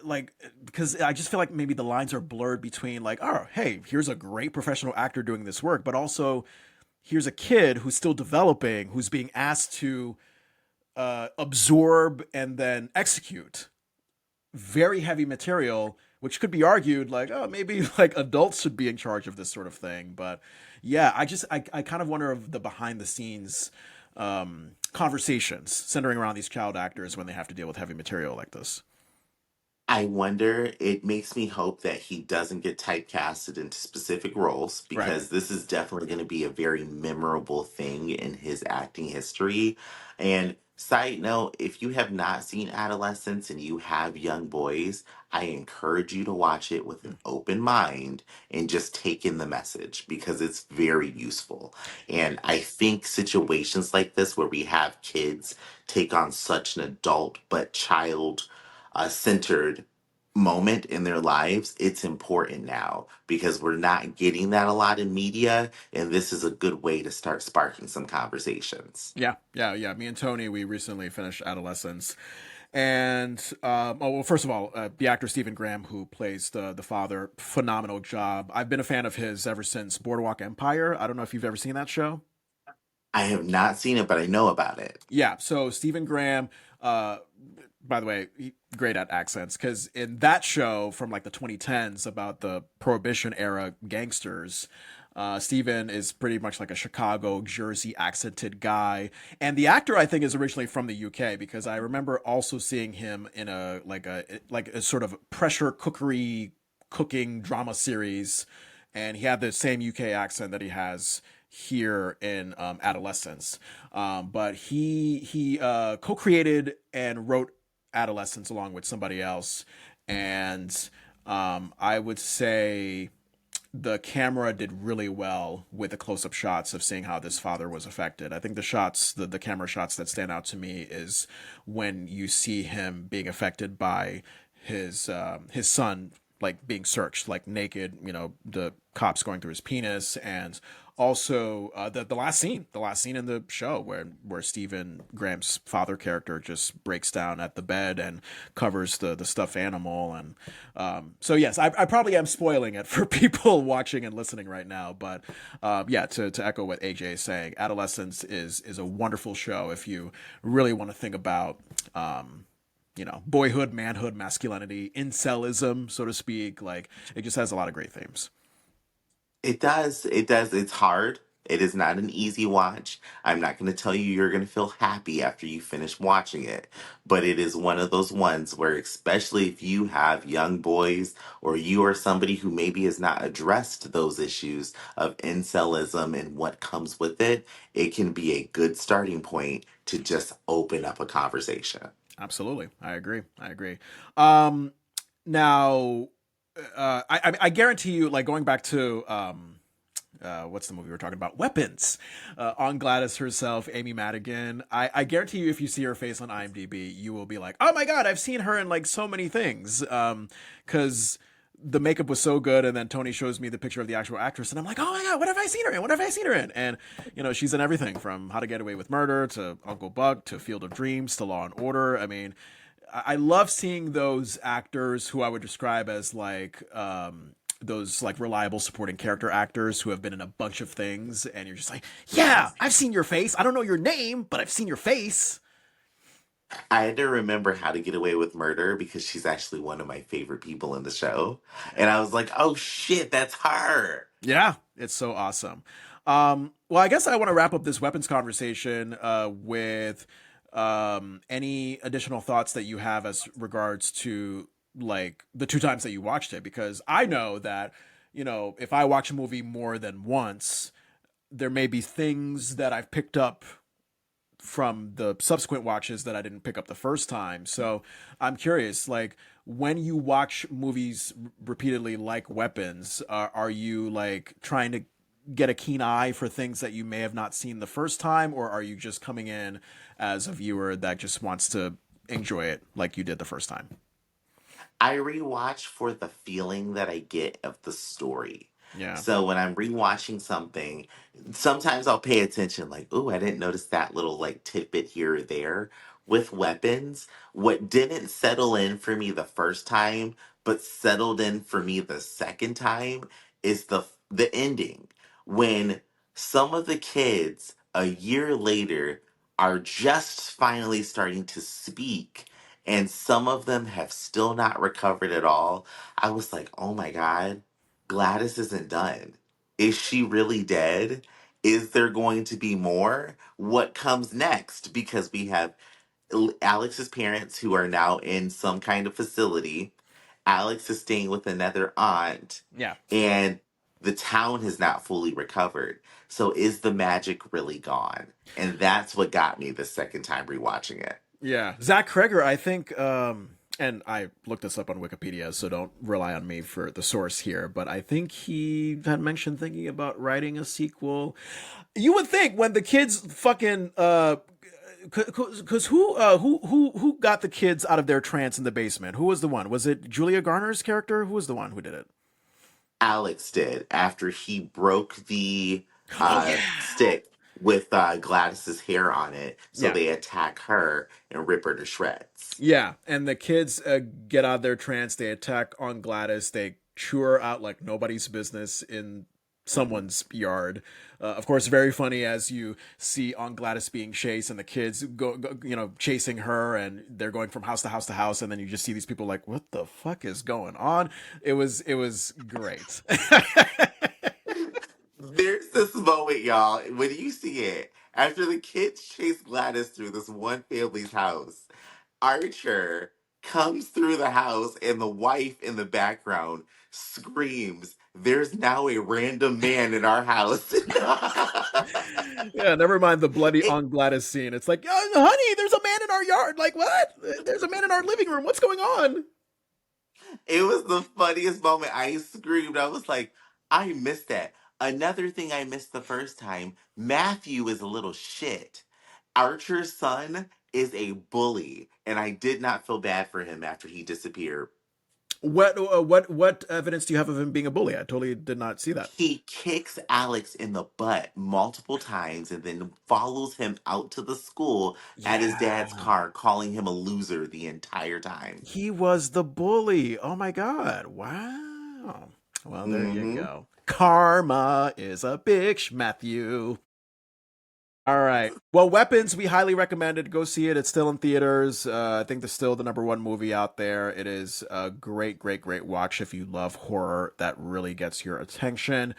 like, because I just feel like maybe the lines are blurred between, like, oh, hey, here's a great professional actor doing this work, but also here's a kid who's still developing, who's being asked to absorb and then execute very heavy material, which could be argued like, oh, maybe like adults should be in charge of this sort of thing. But yeah, I kind of wonder of the behind the scenes conversations centering around these child actors when they have to deal with heavy material like this. I wonder, it makes me hope that he doesn't get typecasted into specific roles Right. because this is definitely going to be a very memorable thing in his acting history. And side note, if you have not seen Adolescence and you have young boys, I encourage you to watch it with an open mind and just take in the message because it's very useful. And I think situations like this where we have kids take on such an adult but child centered moment in their lives, it's important now because we're not getting that a lot in media, and this is a good way to start sparking some conversations. Yeah, yeah, yeah. Me and Tony, we recently finished Adolescence, and oh well. First of all, the actor Stephen Graham, who plays the father, phenomenal job. I've been a fan of his ever since Boardwalk Empire. I don't know if you've ever seen that show. I have not seen it, but I know about it. Yeah, so Stephen Graham, uh, by the way, great at accents, because in that show from like the 2010s about the Prohibition era gangsters, Stephen is pretty much like a Chicago, Jersey accented guy, and the actor I think is originally from the UK, because I remember also seeing him in a sort of pressure cookery cooking drama series, and he had the same UK accent that he has here in Adolescence. But he co-created and wrote Adolescence along with somebody else, and I would say the camera did really well with the close-up shots of seeing how this father was affected. I think the camera shots that stand out to me is when you see him being affected by his son like being searched, like naked. You know, the cops going through his penis, and also the last scene in the show where Stephen Graham's father character just breaks down at the bed and covers the stuffed animal. And so yes, I probably am spoiling it for people watching and listening right now, but yeah, to echo what AJ is saying, Adolescence is a wonderful show if you really want to think about you know, boyhood, manhood, masculinity, incelism, so to speak. Like, it just has a lot of great themes. It does. It does. It's hard. It is not an easy watch. I'm not going to tell you you're going to feel happy after you finish watching it, but it is one of those ones where, especially if you have young boys or you are somebody who maybe has not addressed those issues of incelism and what comes with it can be a good starting point to just open up a conversation. Absolutely, I agree. I agree. Um, Now, I guarantee you, like going back to what's the movie we were talking about? Weapons. On Gladys herself, Amy Madigan. I guarantee you, if you see her face on IMDb, you will be like, "Oh my god, I've seen her in like so many things." Because the makeup was so good, and then Tony shows me the picture of the actual actress, and I'm like, "Oh my god, what have I seen her in? What have I seen her in?" And you know, she's in everything from How to Get Away with Murder to Uncle Buck to Field of Dreams to Law and Order. I mean, I love seeing those actors who I would describe as like those like reliable supporting character actors who have been in a bunch of things, and you're just like, yeah, I've seen your face. I don't know your name, but I've seen your face. I had to remember How to Get Away with Murder because she's actually one of my favorite people in the show. And Yeah, I was like, oh shit, that's her. yeah, it's so awesome. Well, I guess I want to wrap up this weapons conversation with any additional thoughts that you have as regards to like the two times that you watched it, because I know that you know if I watch a movie more than once, there may be things that I've picked up from the subsequent watches that I didn't pick up the first time. So I'm curious, like when you watch movies repeatedly, like Weapons, are you like trying to get a keen eye for things that you may have not seen the first time, or are you just coming in as a viewer that just wants to enjoy it like you did the first time? I rewatch for the feeling that I get of the story. Yeah, So when I'm rewatching something, sometimes I'll pay attention, like, oh, I didn't notice that little like tidbit here or there. With Weapons, what didn't settle in for me the first time, but settled in for me the second time is the ending. When some of the kids a year later are just finally starting to speak and some of them have still not recovered at all. I was like, oh my God, Gladys isn't done. Is she really dead? Is there going to be more? What comes next? Because we have Alex's parents who are now in some kind of facility. Alex is staying with another aunt, yeah. and the town has not fully recovered. So is the magic really gone? And that's what got me the second time rewatching it. Yeah, Zach Kreger, I think, and I looked this up on Wikipedia, so don't rely on me for the source here. But I think he had mentioned thinking about writing a sequel. You would think when the kids fucking, because who got the kids out of their trance in the basement? Who was the one? Was it Julia Garner's character? Who was the one who did it? Alex did after he broke the Oh yeah, stick with Gladys's hair on it. So yeah. they attack her and rip her to shreds. Yeah, and the kids get out of their trance. They attack on Gladys. They chew her out like nobody's business in someone's yard. Of course, very funny as you see on Gladys being chased, and the kids you know, chasing her, and they're going from house to house to house, and then you just see these people like, what the fuck is going on? It was great. There's this moment, y'all, when you see it, after the kids chase Gladys through this one family's house, Archer comes through the house and the wife in the background screams, there's now a random man in our house. Yeah, never mind the bloody on Gladys scene. It's like, oh, honey, there's a man in our yard. Like, what? There's a man in our living room. What's going on? It was the funniest moment. I screamed. I was like, I missed that. Another thing I missed the first time, Matthew is a little shit. Archer's son is a bully, and I did not feel bad for him after he disappeared. What evidence do you have of him being a bully? I totally did not see that. He kicks Alex in the butt multiple times and then follows him out to the school at his dad's Yeah. car, calling him a loser the entire time. He was the bully. Oh my god. Wow. Well, there you Hmm. go. Karma is a bitch, Matthew. All right. Well, Weapons, we highly recommend it. Go see it. It's still in theaters. I think it's still the number one movie out there. It is a great, great, great watch if you love horror. That really gets your attention.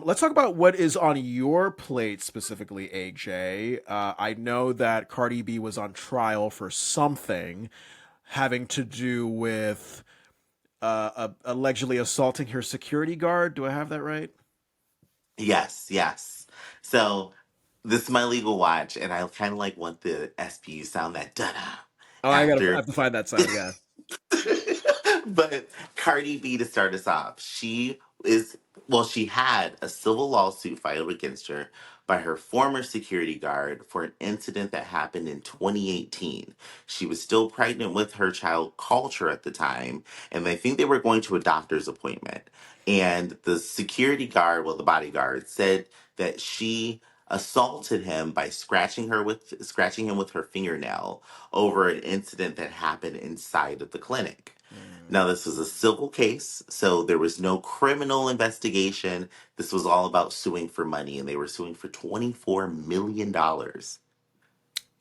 Let's talk about what is on your plate specifically, AJ. I know that Cardi B was on trial for something having to do with allegedly assaulting her security guard. Do I have that right? Yes, yes. So this is my legal watch, and I kind of like want the SPU sound that da da Oh, I after. have to find that sound. Yeah. But Cardi B, to start us off, is, well, she had a civil lawsuit filed against her by her former security guard for an incident that happened in 2018. She was still pregnant with her child Culture at the time, and they think they were going to a doctor's appointment. And the security guard, well, the bodyguard, said that she assaulted him by scratching him with her fingernail over an incident that happened inside of the clinic. Mm. Now, this was a civil case, so there was no criminal investigation. This was all about suing for money, and they were suing for $24 million. Holy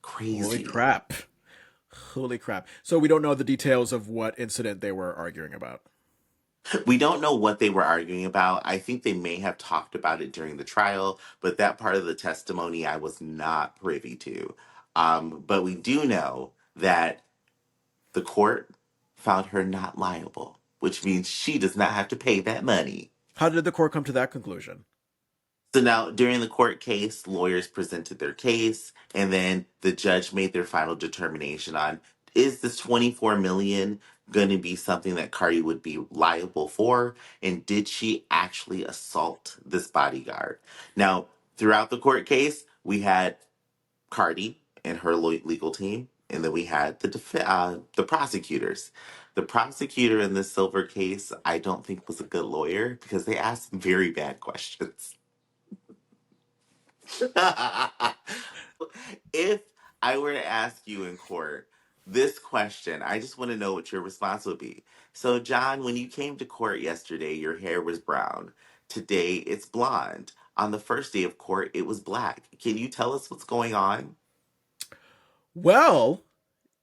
Crazy. crap. Holy crap. So we don't know the details of what incident they were arguing about. We don't know what they were arguing about. I think they may have talked about it during the trial, but that part of the testimony I was not privy to. But we do know that the court found her not liable, which means she does not have to pay that money. How did the court come to that conclusion? So now, during the court case, lawyers presented their case, and then the judge made their final determination on, is this 24 million going to be something that Cardi would be liable for, and did she actually assault this bodyguard? Now, throughout the court case, we had Cardi and her legal team, and then we had the prosecutors. The prosecutor in this Silver case, I don't think was a good lawyer because they asked very bad questions. If I were to ask you in court this question, I just want to know what your response would be. So, John, when you came to court yesterday, your hair was brown. Today, it's blonde. On the first day of court, it was black. Can you tell us what's going on? Well,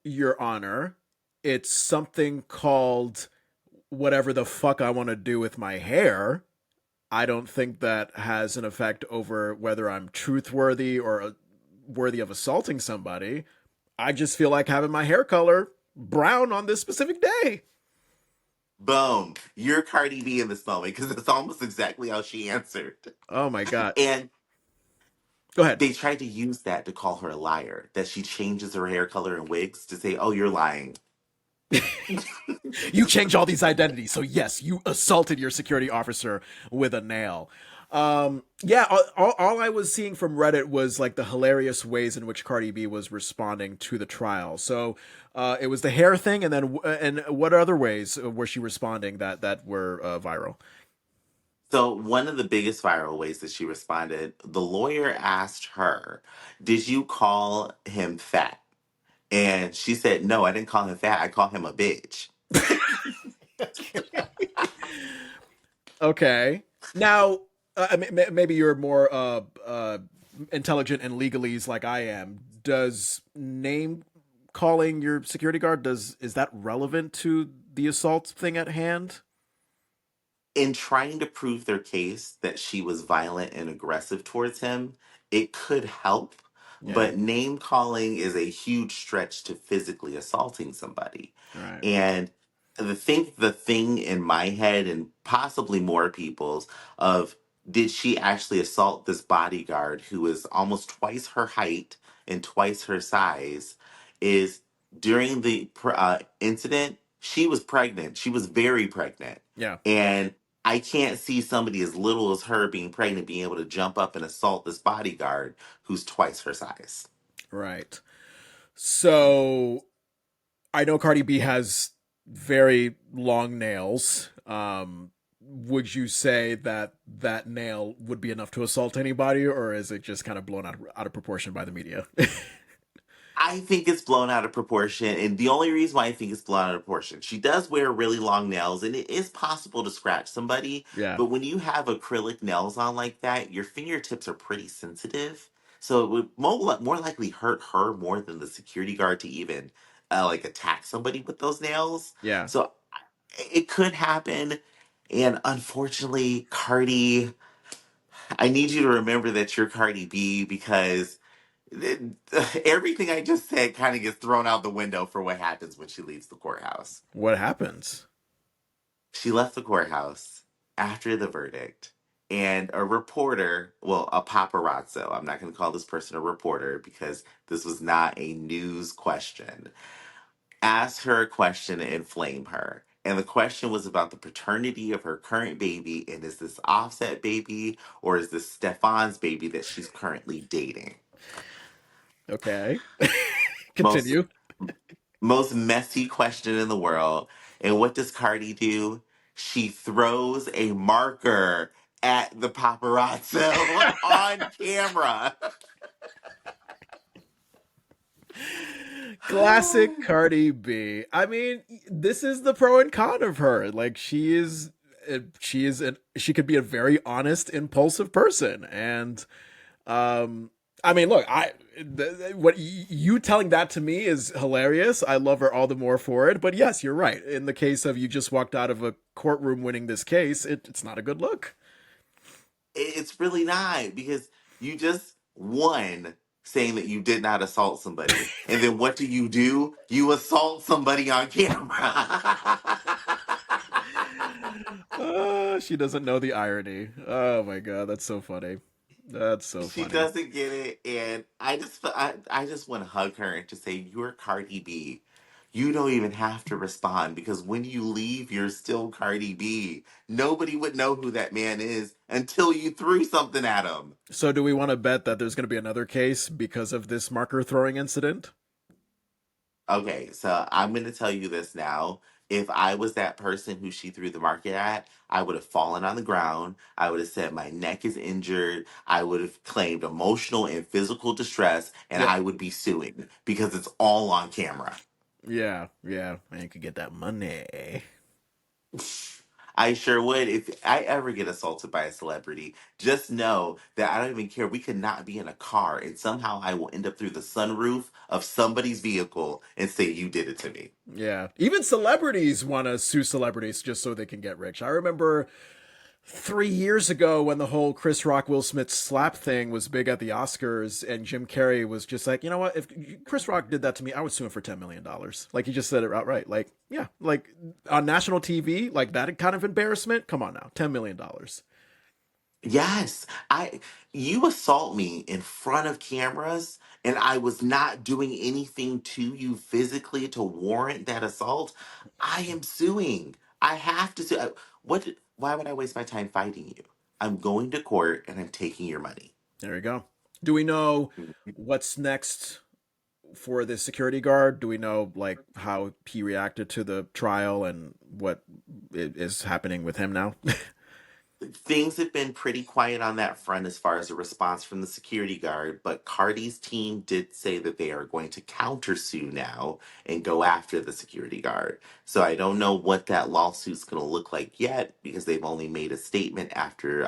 Your Honor, it's something called whatever the fuck I want to do with my hair. I don't think that has an effect over whether I'm truthworthy or worthy of assaulting somebody. I just feel like having my hair color brown on this specific day. Boom. You're Cardi B in this moment because it's almost exactly how she answered. Oh my god. And Go ahead. they tried to use that to call her a liar, that she changes her hair color and wigs to say, oh, you're lying. You change all these identities. So yes, you assaulted your security officer with a nail. Yeah, all I was seeing from Reddit was like the hilarious ways in which Cardi B was responding to the trial. So it was the hair thing, and then and what other ways was she responding that were viral? So, one of the biggest viral ways that she responded, the lawyer asked her, did you call him fat? And she said, no, I didn't call him fat. I call him a bitch. Okay. Now, maybe you're more intelligent in legalese like I am. Does name calling your security guard is that relevant to the assault thing at hand? In trying to prove their case that she was violent and aggressive towards him, it could help, Yeah. but name calling is a huge stretch to physically assaulting somebody. All right. And the thing in my head and possibly more people's of, did she actually assault this bodyguard who is almost twice her height and twice her size, is during the incident she was pregnant. She was very pregnant. Yeah. And I can't see somebody as little as her being pregnant being able to jump up and assault this bodyguard who's twice her size. Right. So I know Cardi B has very long nails. Would you say that that nail would be enough to assault anybody, or is it just kind of blown out of proportion by the media? I think it's blown out of proportion. And the only reason why I think it's blown out of proportion, she does wear really long nails and it is possible to scratch somebody. Yeah. But when you have acrylic nails on like that, your fingertips are pretty sensitive. So it would more likely hurt her more than the security guard to even like attack somebody with those nails. Yeah. So it could happen. And unfortunately, Cardi, I need you to remember that you're Cardi B because it- everything I just said kind of gets thrown out the window for what happens when she leaves the courthouse. What happens? She left the courthouse after the verdict, and a reporter, well, a paparazzo, I'm not going to call this person a reporter because this was not a news question, asked her a question to inflame her. And the question was about the paternity of her current baby, and is this Offset baby or is this Stefan's baby that she's currently dating? Okay. Most Continue. most messy question in the world. And what does Cardi do? She throws a marker at the paparazzo on camera. Classic Cardi B. I mean, this is the pro and con of her. Like she could be a very honest, impulsive person, and I mean, look, what you telling that to me is hilarious. I love her all the more for it. But yes, you're right. In the case of you just walked out of a courtroom winning this case, it's not a good look. It's really not because you just won saying that you did not assault somebody. And then what do? You assault somebody on camera. She doesn't know the irony. Oh my god, that's so funny. That's so She funny. doesn't get it, and I just want to hug her and just say, "You're Cardi B. You don't even have to respond because when you leave, you're still Cardi B. Nobody would know who that man is until you threw something at him." So, do we want to bet that there's going to be another case because of this marker throwing incident? Okay, so I'm going to tell you this now. If I was that person who she threw the market at, I would have fallen on the ground. I would have said, my neck is injured. I would have claimed emotional and physical distress, and Yep. I would be suing because it's all on camera. Yeah, yeah. Man, you could get that money. I sure would. If I ever get assaulted by a celebrity, just know that I don't even care. We could not be in a car, and somehow I will end up through the sunroof of somebody's vehicle and say, you did it to me. Yeah. Even celebrities want to sue celebrities just so they can get rich. I remember 3 years ago when the whole Chris Rock Will Smith slap thing was big at the Oscars, and Jim Carrey was just like, you know what? If Chris Rock did that to me, I would sue him for $10 million. Like he just said it outright. Like, yeah, like on national TV, like that kind of embarrassment. Come on now, $10 million. Yes, I you assault me in front of cameras and I was not doing anything to you physically to warrant that assault. I am suing. I have to sue. Why would I waste my time fighting you? I'm going to court and I'm taking your money. There you go. Do we know what's next for the security guard? Do we know like how he reacted to the trial and what is happening with him now? Things have been pretty quiet on that front as far as a response from the security guard, but Cardi's team did say that they are going to countersue now and go after the security guard. So I don't know what that lawsuit's going to look like yet because they've only made a statement after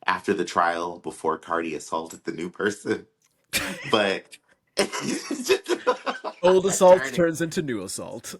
the trial before Cardi assaulted the new person. But it's Old just assault turning. turns into new assault.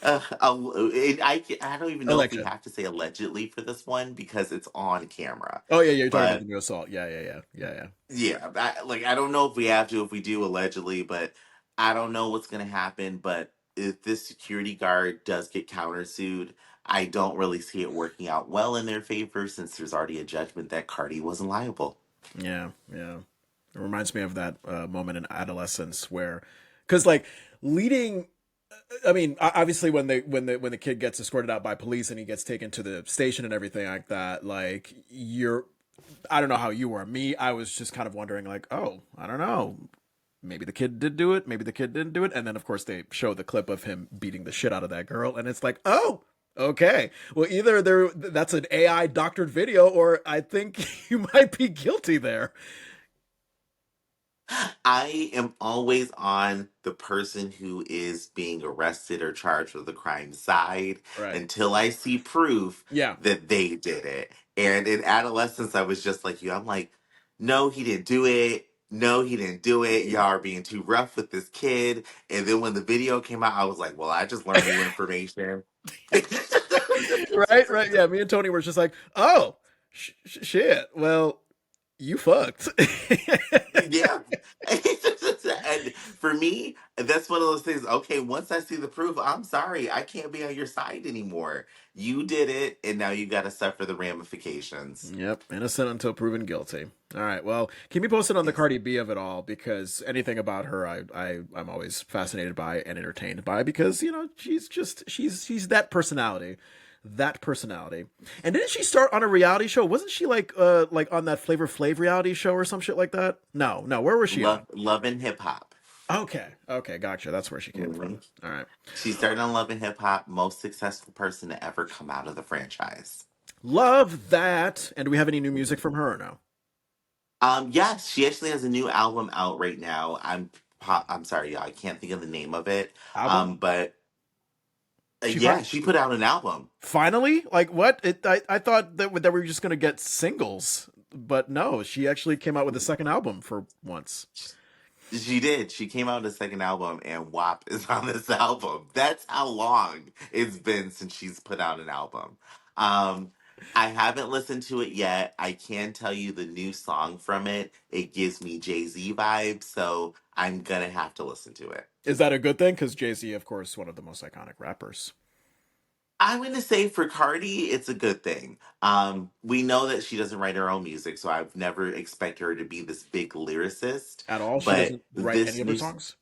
I don't even know if we Alexa. have to say allegedly for this one because it's on camera. Oh yeah, yeah. You're talking about the But new assault. Yeah, yeah, yeah, yeah, yeah. yeah, I don't know if we have to, if we do allegedly, but I don't know what's gonna happen. But if this security guard does get countersued, I don't really see it working out well in their favor since there's already a judgment that Cardi wasn't liable. Yeah, yeah. It reminds me of that moment in adolescence where, because like leading I mean, obviously, when the kid gets escorted out by police and he gets taken to the station and everything like that, like you're, I don't know how you were. Me, I was just kind of wondering, like, oh, I don't know, maybe the kid did do it, maybe the kid didn't do it, and then of course they show the clip of him beating the shit out of that girl, and it's like, oh, okay, well either there that's an AI doctored video, or I think you might be guilty there. I am always on the person who is being arrested or charged with the crime side Right. until I see proof Yeah. that they did it. And in adolescence, I was just like you. I'm like, no, he didn't do it. No, he didn't do it. Y'all are being too rough with this kid. And then when the video came out, I was like, well, I just learned new information. Right, right. Yeah, me and Tony were just like, oh, shit. Well, you fucked. Yeah. And for me, that's one of those things. Okay, once I see the proof, I'm sorry, I can't be on your side anymore. You did it, and now you got to suffer the ramifications. Yep, innocent until proven guilty. All right, well, keep me posted on the Yes. Cardi B of it all, because anything about her, I'm always fascinated by and entertained by, because she's just she's that personality. And didn't she start on a reality show? Wasn't she like on that Flavor Flav reality show or some shit like that? No, no. Where was she on? Love and hip hop. Okay, okay, gotcha. That's where she came Hmm. from. All right. She started on Love and Hip Hop, most successful person to ever come out of the franchise. Love that. And do we have any new music from her or no? Yes, she actually has a new album out right now. I'm sorry, y'all, I can't think of the name of it. Album? But She yeah, finally she put out an album. finally? Like what? I thought that we were just gonna get singles, but no, she actually came out with a second album for once. She did. She came out with a second album, and WAP is on this album. That's how long it's been since she's put out an album. Um, I haven't listened to it yet. I can tell you the new song from it. It gives me Jay-Z vibes, so I'm gonna have to listen to it. Is that a good thing? Because Jay Z, of course, one of the most iconic rappers I'm gonna say for Cardi, it's a good thing. We know that she doesn't write her own music, so I've never expected her to be this big lyricist. at all. She But doesn't write any this of her new songs.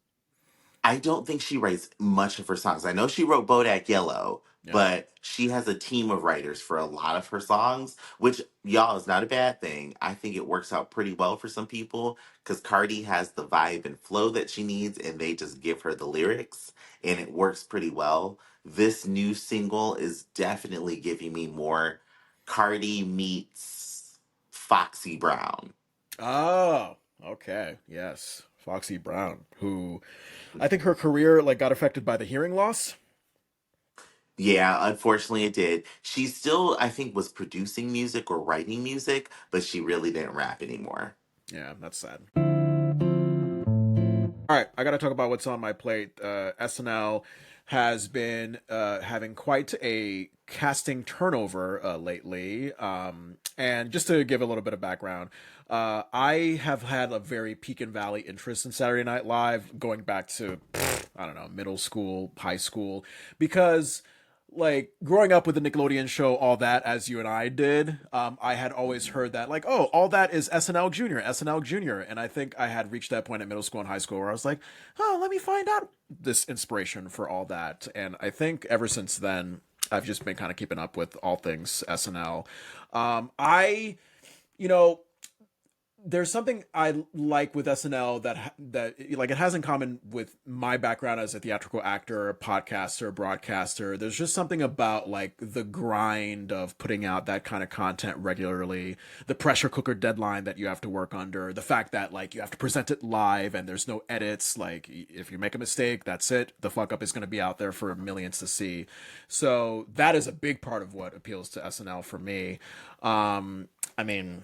I don't think she writes much of her songs. I know she wrote Bodak Yellow, Yeah. but she has a team of writers for a lot of her songs, which y'all is not a bad thing. I think it works out pretty well for some people because Cardi has the vibe and flow that she needs, and they just give her the lyrics, and it works pretty well. This new single is definitely giving me more Cardi meets Foxy Brown. Oh, okay. Yes, Foxy Brown, who I think her career like got affected by the hearing loss. Yeah, unfortunately it did. She still, I think, was producing music or writing music, but she really didn't rap anymore. Yeah, that's sad. All right, I got to talk about what's on my plate. SNL has been having quite a casting turnover lately. And just to give a little bit of background, I have had a very peak and valley interest in Saturday Night Live going back to, I don't know, middle school, high school, because like growing up with the Nickelodeon show, all that, as you and I did, I had always heard that like, oh, all that is SNL Junior, SNL Junior, and I think I had reached that point in middle school and high school where I was like, oh, let me find out this inspiration for all that, and I think ever since then, I've just been kind of keeping up with all things SNL. I, you know, there's something I like with SNL that like it has in common with my background as a theatrical actor, podcaster, broadcaster. There's just something about like the grind of putting out that kind of content regularly, the pressure cooker deadline that you have to work under, the fact that like you have to present it live and there's no edits. Like if you make a mistake, that's it. The fuck up is going to be out there for millions to see. So that is a big part of what appeals to SNL for me. I mean,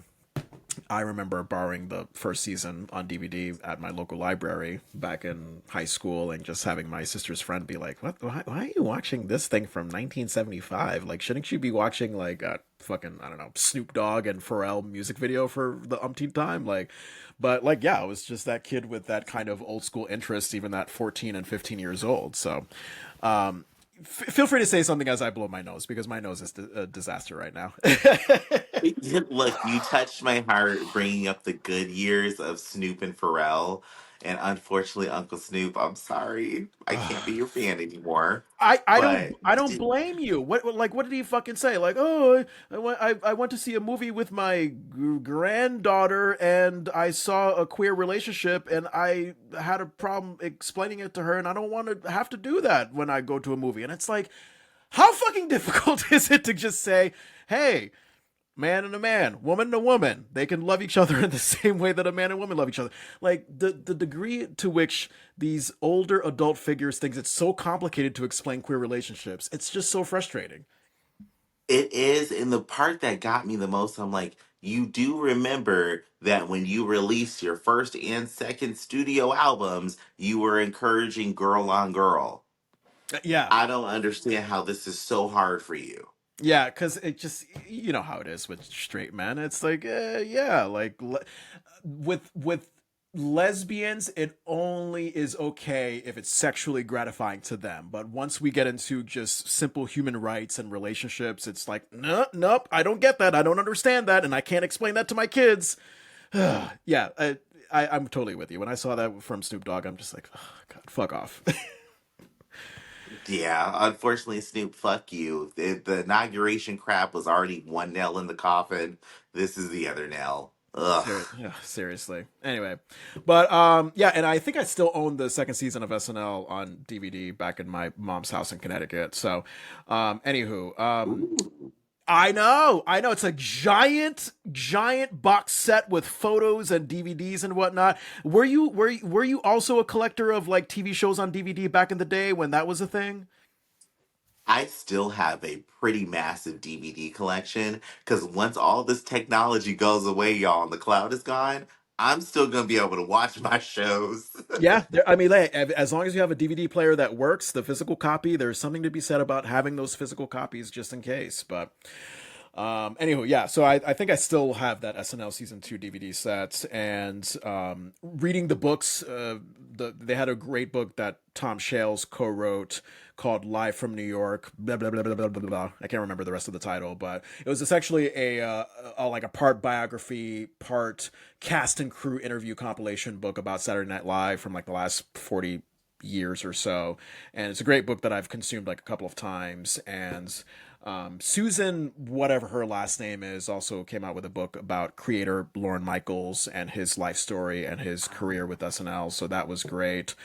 I remember borrowing the first season on DVD at my local library back in high school and just having my sister's friend be like, "What? Why are you watching this thing from 1975? Like, shouldn't you be watching like a fucking I don't know Snoop Dogg and Pharrell music video for the umpteenth time?" Like, but like, yeah, I was just that kid with that kind of old school interest, even at 14 and 15 years old. So, um, feel free to say something as I blow my nose because my nose is a disaster right now. Look, you touched my heart bringing up the good years of Snoop and Pharrell. And unfortunately, Uncle Snoop, I'm sorry, I can't be your fan anymore. But I don't blame you. What did he fucking say? Like, oh, I went to see a movie with my granddaughter and I saw a queer relationship and I had a problem explaining it to her and I don't want to have to do that when I go to a movie. And it's like, how fucking difficult is it to just say, hey, man and a man, woman and a woman, they can love each other in the same way that a man and woman love each other. Like the degree to which these older adult figures think it's so complicated to explain queer relationships, it's just so frustrating. it is, and the part that got me the most, I'm like, you do remember that when you released your first and second studio albums, you were encouraging girl on girl. Yeah, I don't understand how this is so hard for you. yeah, because it just, you know how it is with straight men. It's like, yeah, like with lesbians, it only is okay if it's sexually gratifying to them. But once we get into just simple human rights and relationships, it's like, no, nope, I don't get that. I don't understand that, and I can't explain that to my kids. Yeah, I'm totally with you. When I saw that from Snoop Dogg, I'm just like, oh, God, fuck off. Yeah, unfortunately, Snoop, fuck you. The inauguration crap was already one nail in the coffin. This is the other nail. Ugh. Yeah, seriously. Anyway, but yeah, and I think I still own the second season of SNL on DVD back in my mom's house in Connecticut. So, anywho, Ooh. I know. It's a giant box set with photos and DVDs and whatnot. Were you also a collector of like TV shows on DVD back in the day when that was a thing? I still have a pretty massive DVD collection because once all this technology goes away, y'all, and the cloud is gone, I'm still gonna be able to watch my shows. Yeah, I mean, as long as you have a DVD player that works, the physical copy, there's something to be said about having those physical copies just in case. But anywho, yeah. So I think I still have that SNL season two DVD set, and reading the books. They had a great book that Tom Shales co-wrote called "Live from New York." Blah blah blah blah blah blah blah. I can't remember the rest of the title, but it was essentially like a part biography, part cast and crew interview compilation book about Saturday Night Live from like the last 40 years or so, and it's a great book that I've consumed like a couple of times. And Susan, whatever her last name is, also came out with a book about creator Lorne Michaels and his life story and his career with SNL. So that was great.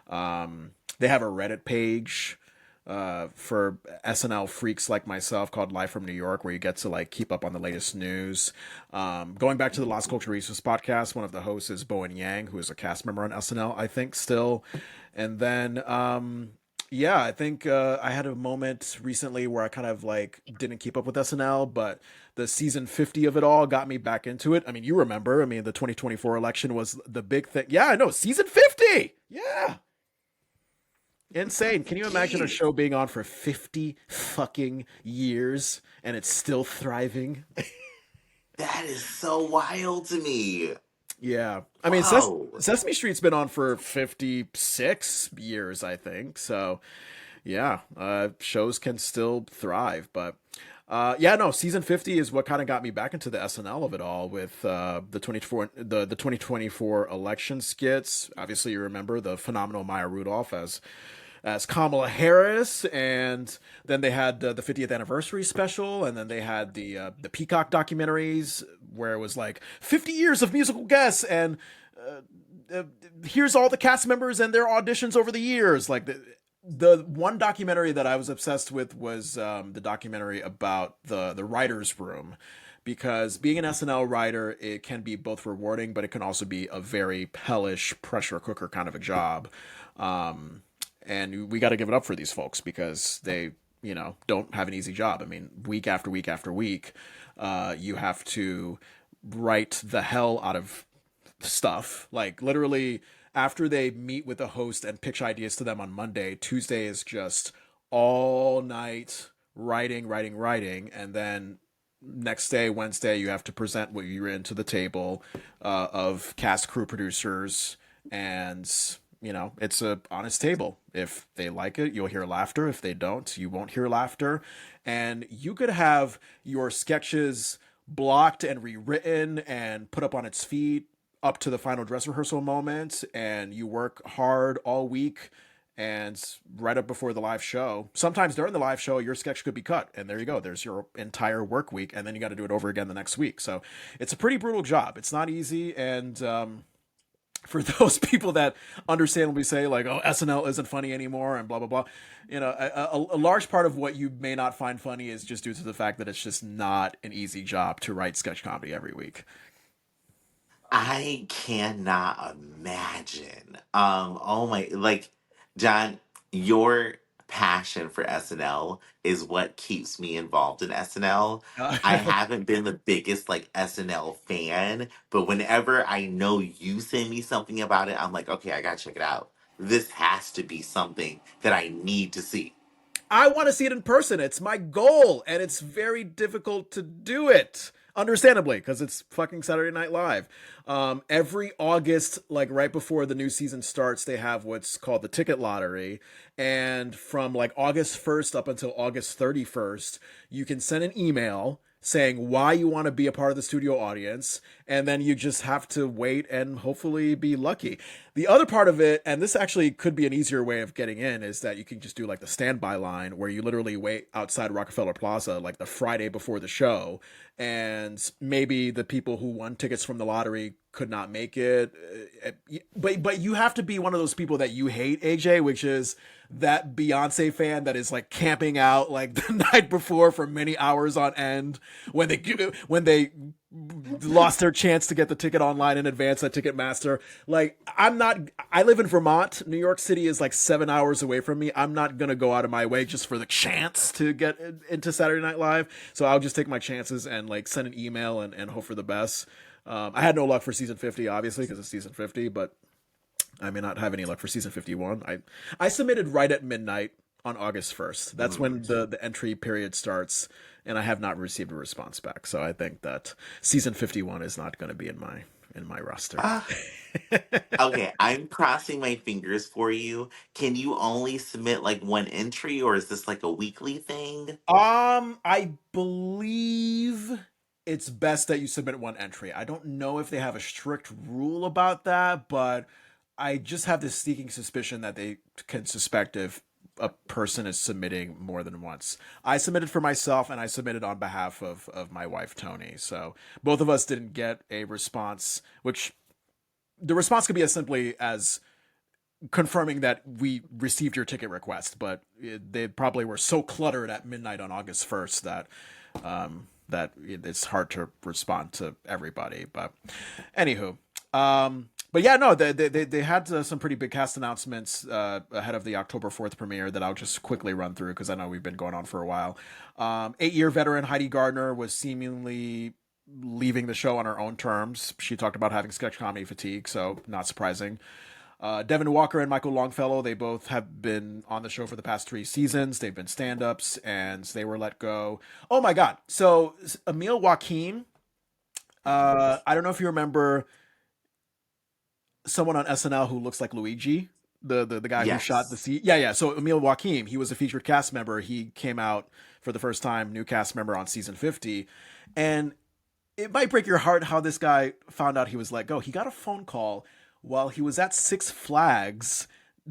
They have a Reddit page for SNL freaks like myself called Live from New York, where you get to like keep up on the latest news. Going back to the Las Culturistas podcast, one of the hosts is Bowen Yang, who is a cast member on SNL, I think, still. And then yeah, I think I had a moment recently where I kind of like didn't keep up with SNL, but the season 50 of it all got me back into it. I mean, you remember, I mean, the 2024 election was the big thing. Yeah, I know, season 50. Yeah. Insane. Can you imagine a Jeez, show being on for 50 fucking years and it's still thriving? that is so wild to me. Yeah. I mean, Wow. Sesame Street's been on for 56 years, I think. So, yeah, shows can still thrive. But yeah, no, season 50 is what kind of got me back into the SNL of it all with the 2024 election skits. Obviously, you remember the phenomenal Maya Rudolph as Kamala Harris, and then they had the 50th anniversary special, and then they had the Peacock documentaries where it was like 50 years of musical guests, and here's all the cast members and their auditions over the years. Like the one documentary that I was obsessed with was the documentary about the writers' room. Because being an SNL writer, it can be both rewarding, but it can also be a very hellish pressure cooker kind of a job. Um, and we got to give it up for these folks because they, don't have an easy job. I mean, week after week after week, you have to write the hell out of stuff. Like literally, after they meet with the host and pitch ideas to them on Monday, Tuesday is just all night writing, writing, writing, and then next day, Wednesday, you have to present what you're in to the table of cast, crew, producers, and it's a honest table. If they like it, you'll hear laughter. If they don't, you won't hear laughter. And you could have your sketches blocked and rewritten and put up on its feet up to the final dress rehearsal moment and you work hard all week and right up before the live show. Sometimes during the live show, your sketch could be cut, and there you go. There's your entire work week, and then you got to do it over again the next week. So it's a pretty brutal job. It's not easy, and for those people that understandably say like, "Oh, SNL isn't funny anymore," and blah blah blah, a large part of what you may not find funny is just due to the fact that it's just not an easy job to write sketch comedy every week. I cannot imagine. Oh my, like, John, your passion for SNL is what keeps me involved in SNL. I haven't been the biggest like SNL fan, but whenever I know you send me something about it, I'm like, okay, I gotta check it out. This has to be something that I need to see. I want to see it in person. It's my goal, and it's very difficult to do it. Understandably, because it's fucking Saturday Night Live. Every August, like right before the new season starts, they have what's called the ticket lottery. And from like August 1st up until August 31st, you can send an email saying why you want to be a part of the studio audience, and then you just have to wait and hopefully be lucky. The other part of it, and this actually could be an easier way of getting in, is that you can just do like the standby line where you literally wait outside Rockefeller Plaza like the Friday before the show, and maybe the people who won tickets from the lottery could not make it. But you have to be one of those people that you hate, AJ, which is that Beyonce fan that is like camping out like the night before for many hours on end when they lost their chance to get the ticket online in advance at Ticketmaster. Like, I live in Vermont. New York City is like 7 hours away from me. I'm not going to go out of my way just for the chance to get into Saturday Night Live. So I'll just take my chances and like send an email and hope for the best. I had no luck for season 50, obviously, because it's season 50, but I may not have any luck for season 51. I submitted right at midnight on August 1st. That's when the entry period starts, and I have not received a response back. So I think that season 51 is not going to be in my roster. Ah, okay, I'm crossing my fingers for you. Can you only submit like one entry, or is this like a weekly thing? I believe it's best that you submit one entry. I don't know if they have a strict rule about that, but I just have this sneaking suspicion that they can suspect if a person is submitting more than once. I submitted for myself and I submitted on behalf of my wife Tony. So both of us didn't get a response, which the response could be as simply as confirming that we received your ticket request, but they probably were so cluttered at midnight on August 1st that it's hard to respond to everybody. But anywho, but yeah, no, they had some pretty big cast announcements ahead of the October 4th premiere that I'll just quickly run through because I know we've been going on for a while. 8-year veteran Heidi Gardner was seemingly leaving the show on her own terms. She talked about having sketch comedy fatigue, so not surprising. Devin Walker and Michael Longfellow, they both have been on the show for the past 3 seasons. They've been stand ups and they were let go. Oh my God. So, Emil Joaquin, I don't know if you remember someone on SNL who looks like Luigi, the guy who shot the Yes. scene. Yeah, yeah. So, Emil Joaquin, he was a featured cast member. He came out for the first time, new cast member on season 50. And it might break your heart how this guy found out he was let go. He got a phone call while he was at Six Flags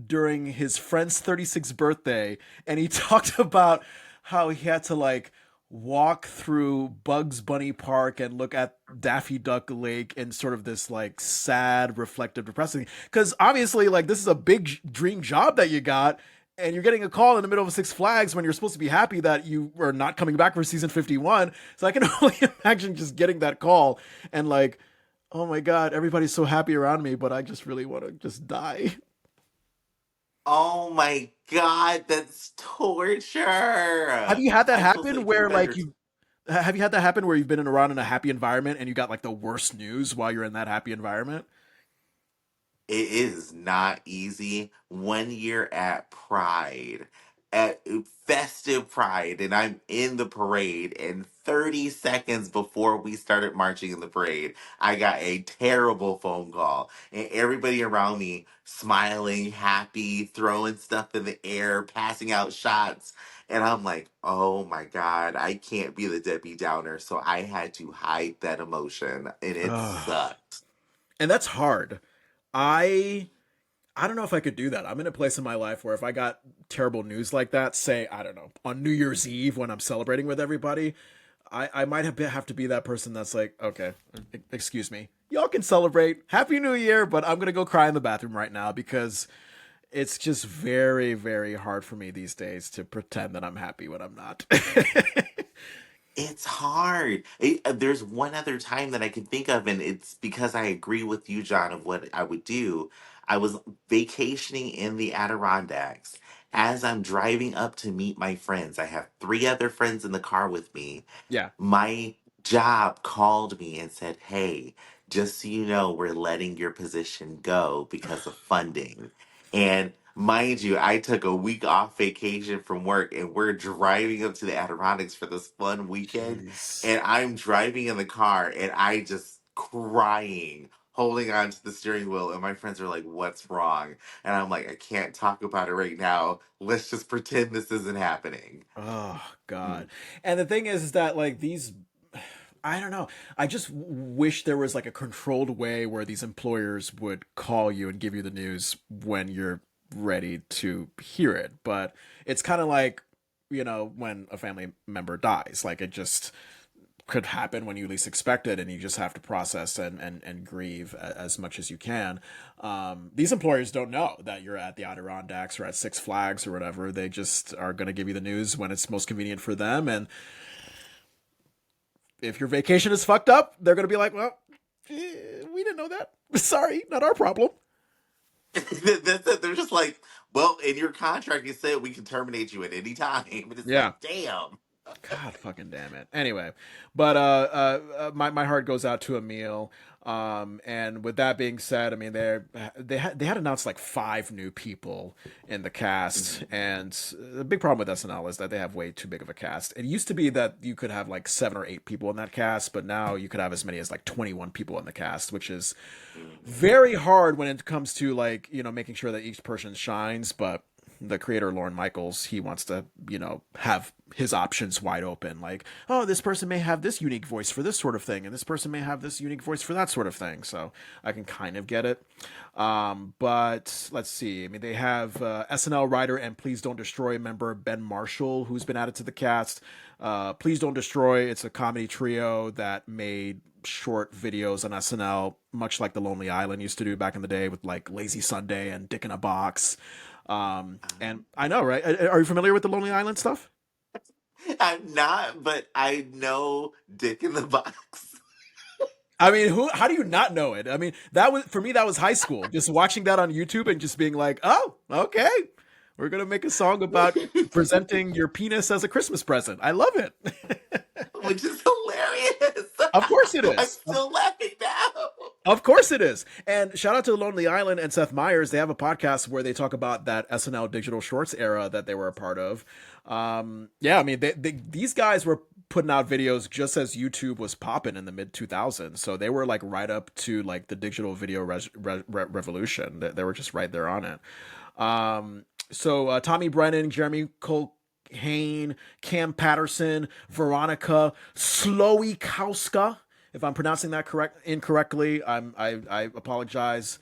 during his friend's 36th birthday, and he talked about how he had to like walk through Bugs Bunny Park and look at Daffy Duck Lake in sort of this like sad, reflective, depressing. Because obviously, like this is a big dream job that you got, and you're getting a call in the middle of Six Flags when you're supposed to be happy that you are not coming back for season 51. So I can only imagine just getting that call and like, oh my God, everybody's so happy around me, but I just really want to just die. Oh my god, that's Have torture. you had that I feel happen like you where like better. you have you had that happen where you've been around in a happy environment and you got like the worst news while you're in that happy environment? It is not easy. 1 year at Pride, at festive Pride, and I'm in the parade. And 30 seconds before we started marching in the parade, I got a terrible phone call. And everybody around me smiling, happy, throwing stuff in the air, passing out shots. And I'm like, oh my God, I can't be the Debbie Downer. So I had to hide that emotion, and it Ugh. sucked. And that's hard. I I don't know if I could do that. I'm in a place in my life where if I got terrible news like that, say, I don't know, on New Year's Eve when I'm celebrating with everybody, I might have to be that person that's like, okay, excuse me. Y'all can celebrate. Happy New Year, but I'm going to go cry in the bathroom right now because it's just very, very hard for me these days to pretend that I'm happy when I'm not. It's hard. There's one other time that I can think of, and it's because I agree with you, John, of what I would do. I was vacationing in the Adirondacks. As I'm driving up to meet my friends, I have three other friends in the car with me. Yeah. My job called me and said, "Hey, just so you know, we're letting your position go because of funding." And mind you, I took a week off vacation from work and we're driving up to the Adirondacks for this fun weekend. Jeez. And I'm driving in the car and I just crying, holding on to the steering wheel. And my friends are like, "What's wrong?" And I'm like, "I can't talk about it right now. Let's just pretend this isn't happening." Oh Mm. God. And the thing is that like these I don't know. I just wish there was like a controlled way where these employers would call you and give you the news when you're ready to hear it. But it's kind of like, when a family member dies. Like it just could happen when you least expect it, and you just have to process and grieve as much as you can. These employers don't know that you're at the Adirondacks or at Six Flags or whatever. They just are going to give you the news when it's most convenient for them. And if your vacation is fucked up, they're going to be like, well, we didn't know that. Sorry, not our problem. That's it. They're just like, "Well, in your contract, you said we can terminate you at any time." And it's Yeah. like, damn. God fucking damn it. Anyway, but my heart goes out to Emil. And with that being said, I mean they had announced like five new people in the cast, Mhm. and the big problem with SNL is that they have way too big of a cast. It used to be that you could have like 7 or 8 people in that cast, but now you could have as many as like 21 people in the cast, which is Mhm. very hard when it comes to like making sure that each person shines. But the creator Lauren Michaels, he wants to have his options wide open, like, oh, this person may have this unique voice for this sort of thing and this person may have this unique voice for that sort of thing, so I can kind of get it. But let's see, I mean, they have SNL writer and Please Don't Destroy member Ben Marshall, who's been added to the cast. Please Don't Destroy, it's a comedy trio that made short videos on SNL, much like the Lonely Island used to do back in the day with like Lazy Sunday and Dick in a Box. And I know, right? Are you familiar with the Lonely Island stuff? I'm not, but I know Dick in the Box. I mean, how do you not know it? I mean, that was for me. That was high school. Just watching that on YouTube and just being like, "Oh, okay, we're gonna make a song about presenting your penis as a Christmas present." I love it. Which is hilarious. Of course it I'm is. still laughing now. Of course it is. And shout out to Lonely Island and Seth Meyers. They have a podcast where they talk about that SNL digital shorts era that they were a part of. Yeah, I mean, these guys were putting out videos just as YouTube was popping in the mid 2000s. So they were like right up to like the digital video revolution. They were just right there on it. So Tommy Brennan, Jeremy Colhane, Cam Patterson, Veronica Slowikowska. If I'm pronouncing that incorrectly, I apologize.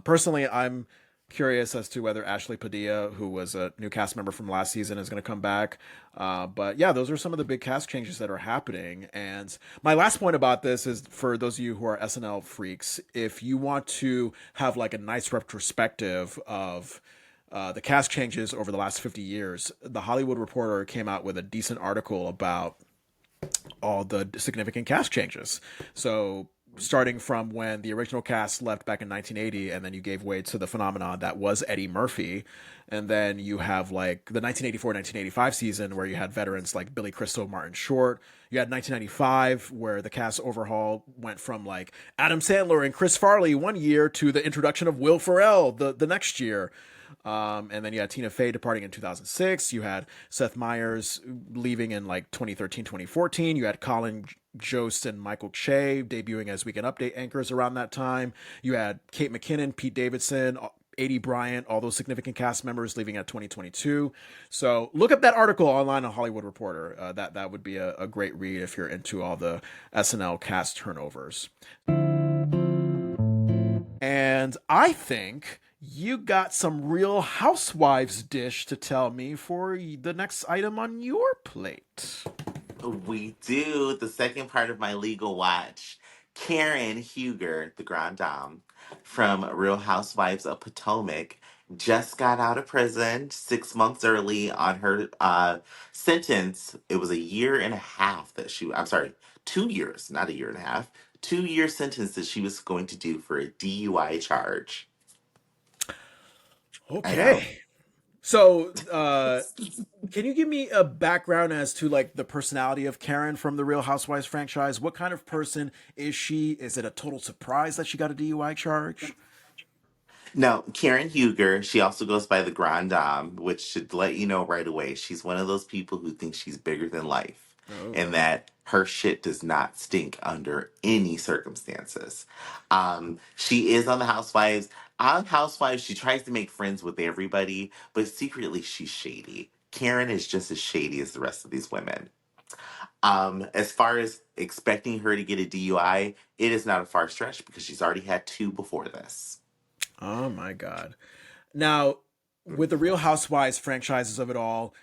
Personally, I'm curious as to whether Ashley Padilla, who was a new cast member from last season, is going to come back. But yeah, those are some of the big cast changes that are happening. And my last point about this is for those of you who are SNL freaks, if you want to have like a nice retrospective of the cast changes over the last 50 years, the Hollywood Reporter came out with a decent article about all the significant cast changes. So starting from when the original cast left back in 1980, and then you gave way to the phenomenon that was Eddie Murphy, and then you have like the 1984-1985 season where you had veterans like Billy Crystal, Martin Short. You had 1995 where the cast overhaul went from like Adam Sandler and Chris Farley one year to the introduction of Will Ferrell the next year. And then you had Tina Fey departing in 2006. You had Seth Meyers leaving in like 2013, 2014. You had Colin Jost and Michael Che debuting as Weekend Update anchors around that time. You had Kate McKinnon, Pete Davidson, A.D. Bryant, all those significant cast members leaving at 2022. So look up that article online on Hollywood Reporter. That would be a great read if you're into all the SNL cast turnovers. And I think you got some Real Housewives dish to tell me for the next item on your plate. We do. The second part of my legal watch. Karen Huger, the Grand Dame from Real Housewives of Potomac, just got out of prison 6 months early on her sentence. It was a year and a half that I'm sorry, 2 years, not a year and a half, 2 year sentence that she was going to do for a DUI charge. I know. Okay. So, can you give me a background as to like the personality of Karen from the Real Housewives franchise? What kind of person is she? Is it a total surprise that she got a DUI charge? Now, Karen Huger, she also goes by the Grand Dame, which should let you know right away. She's one of those people who thinks she's bigger than life Oh. and that her shit does not stink under any circumstances. She is on the Housewives. On Housewives, she tries to make friends with everybody, but secretly she's shady. Karen is just as shady as the rest of these women. As far as expecting her to get a DUI, it is not a far stretch because she's already had two before this. Oh my God. Now, with the Real Housewives franchises of it all,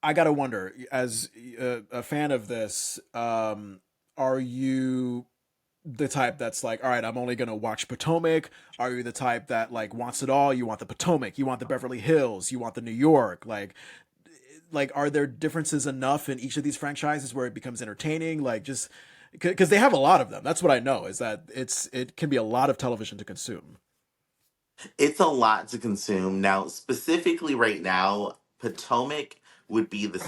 I gotta wonder, as a fan of this, are you the type that's like, all right, I'm only gonna watch Potomac? Are you the type that like wants it all? You want the Potomac, you want the Beverly Hills, you want the New York? Like, are there differences enough in each of these franchises where it becomes entertaining? Like, just because they have a lot of them. That's what I know is that it can be a lot of television to consume. It's a lot to consume. Now, specifically right now, Potomac would be the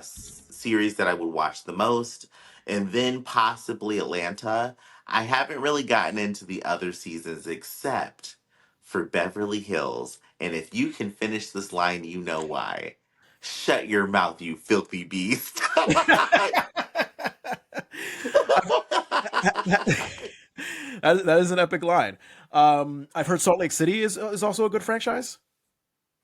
series that I would watch the most, and then possibly Atlanta. I haven't really gotten into the other seasons except for Beverly Hills. And if you can finish this line, you know why. Shut your mouth, you filthy beast. That is an epic line. I've heard Salt Lake City is also a good franchise.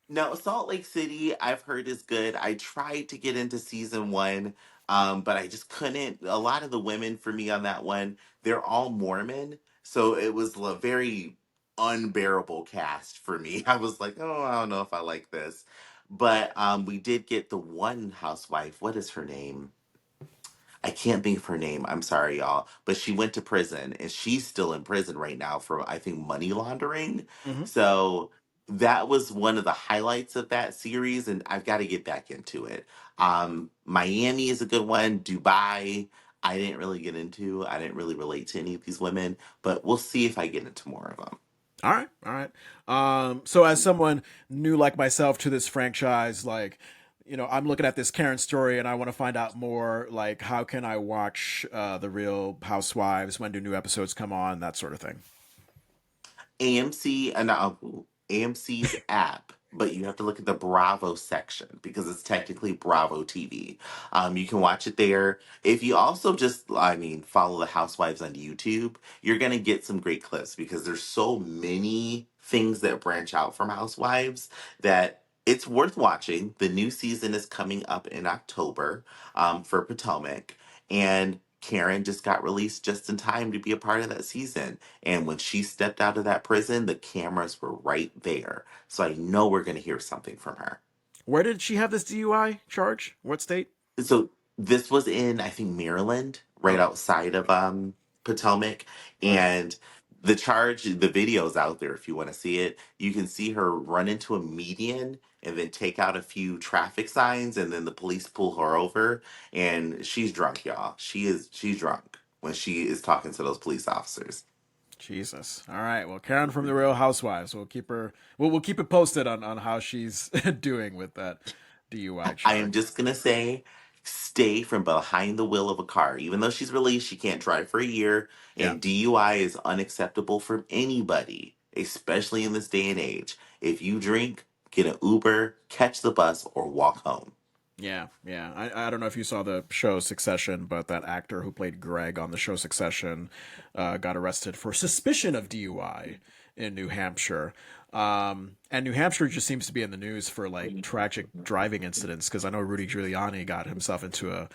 No, Salt Lake City, I've heard is good. I tried to get into season one, but I just couldn't. A lot of the women for me on that one, they're all Mormon. So it was a very unbearable cast for me. I was like, oh, I don't know if I like this. But we did get the one housewife. What is her name? I can't think of her name. I'm sorry, y'all. But she went to prison and she's still in prison right now for, I think, money laundering. Hmm. So that was one of the highlights of that series, and I've got to get back into it. Miami is a good one. Dubai, I didn't really get into. I didn't really relate to any of these women, but we'll see if I get into more of them. All right, all right. So as someone new like myself to this franchise, like, I'm looking at this Karen story and I want to find out more. Like, how can I watch the Real Housewives? When do new episodes come on? That sort of thing. AMC and AMC's app, but you have to look at the Bravo section because it's technically Bravo TV. You can watch it there. If you also just, I mean, follow the Housewives on YouTube, you're gonna get some great clips because there's so many things that branch out from Housewives that it's worth watching. The new season is coming up in October for Potomac, and Karen just got released just in time to be a part of that season. And when she stepped out of that prison, the cameras were right there. So I know we're going to hear something from her. Where did she have this DUI charge? What state? So this was in, I think, Maryland, right Oh, outside of Potomac. right. And the charge, the video's out there if you want to see it. You can see her run into a median and then take out a few traffic signs, and then the police pull her over. And she's drunk, y'all. She's drunk when she is talking to those police officers. Jesus. All right. Well, Karen from the Real Housewives. We'll keep her. We'll keep it posted on how she's doing with that DUI I charge. am just gonna say, stay from behind the wheel of a car. Even though she's released, she can't drive for a year, Yeah. and DUI is unacceptable for anybody, especially in this day and age. If you drink, get an Uber, catch the bus, or walk home. Yeah, yeah. I don't know if you saw the show Succession, but that actor who played Greg on the show Succession got arrested for suspicion of DUI in New Hampshire. And New Hampshire just seems to be in the news for like tragic driving incidents because I know Rudy Giuliani got himself into a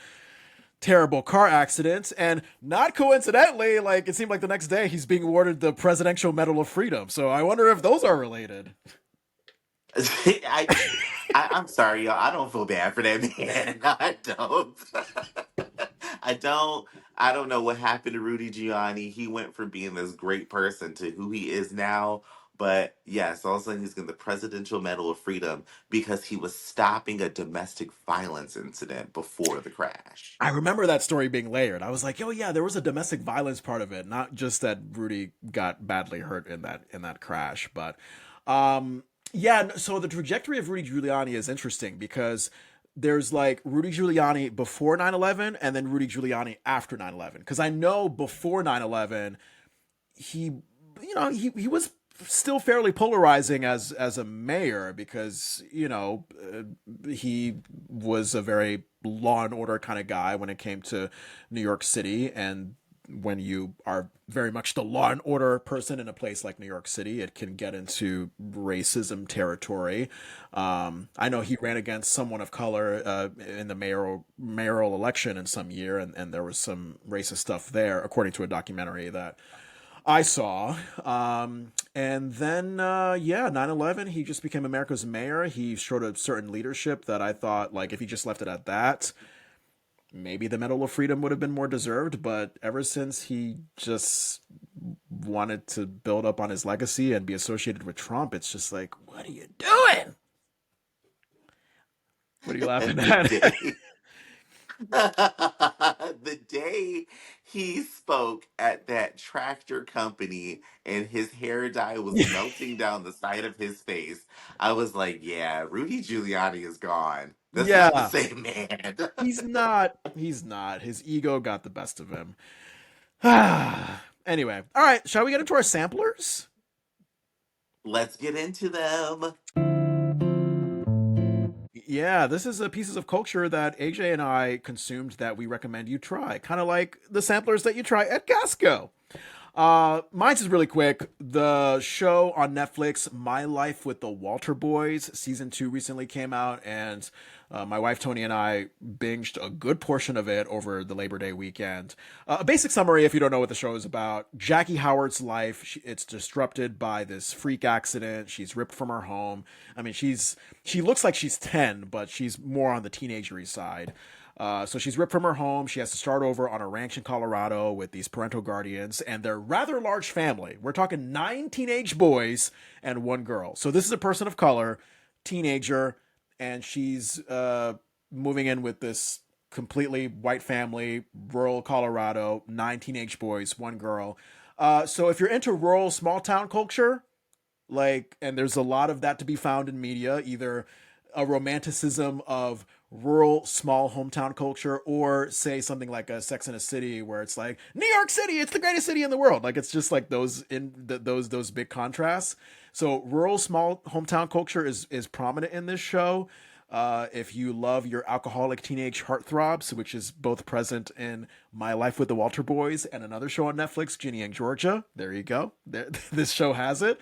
terrible car accident, and not coincidentally, like it seemed like the next day he's being awarded the Presidential Medal of Freedom. So I wonder if those are related. I, I'm sorry, y'all. I don't feel bad for that man. I don't. I don't. I don't know what happened to Rudy Giuliani. He went from being this great person to who he is now. But yes, all of a sudden he's getting the Presidential Medal of Freedom because he was stopping a domestic violence incident before the crash. I remember that story being layered. I was like, oh yeah, there was a domestic violence part of it, not just that Rudy got badly hurt in that crash. But yeah, so the trajectory of Rudy Giuliani is interesting because there's like Rudy Giuliani before 9/11 and then Rudy Giuliani after 9/11. Because I know before 9/11, he he was still fairly polarizing as a mayor because he was a very law and order kind of guy when it came to New York City. And when you are very much the law and order person in a place like New York City, it can get into racism territory. I know he ran against someone of color in the mayoral election in some year, and there was some racist stuff there, according to a documentary that I saw. And then, yeah, 9/11, he just became America's mayor. He showed a certain leadership that I thought, like, if he just left it at that, maybe the Medal of Freedom would have been more deserved. But ever since he just wanted to build up on his legacy and be associated with Trump, it's just like, what are you doing? What are you laughing And the at? day the day he spoke at that tractor company and his hair dye was melting down the side of his face, I was like, yeah, Rudy Giuliani is gone. That's not the Yeah, same man. he's not. He's not. His ego got the best of him. Anyway, all right. Shall we get into our samplers? Let's get into them. Yeah, this is a pieces of culture that AJ and I consumed that we recommend you try. Kind of like the samplers that you try at Costco. Mine's is really quick. The show on Netflix, My Life with the Walter Boys, season 2 recently came out, and my wife Tony and I binged a good portion of it over the Labor Day weekend. A basic summary, if you don't know what the show is about: Jackie Howard's life. It's disrupted by this freak accident. She's ripped from her home. I mean, she looks like she's 10, but she's more on the teenagery side. So she's ripped from her home. She has to start over on a ranch in Colorado with these parental guardians and their rather large family. We're talking 9 teenage boys and 1 girl. So this is a person of color, teenager, and she's moving in with this completely white family, rural Colorado, 9 teenage boys, 1 girl. So if you're into rural small town culture, like, and there's a lot of that to be found in media, either a romanticism of rural small hometown culture, or say something like a Sex and a City where it's like New York City, it's the greatest city in the world. Like, it's just like those big contrasts. So rural small hometown culture is prominent in this show. If you love your alcoholic teenage heartthrobs, which is both present in My Life with the Walter Boys and another show on Netflix, Ginny and Georgia, there you go. There, this show has it.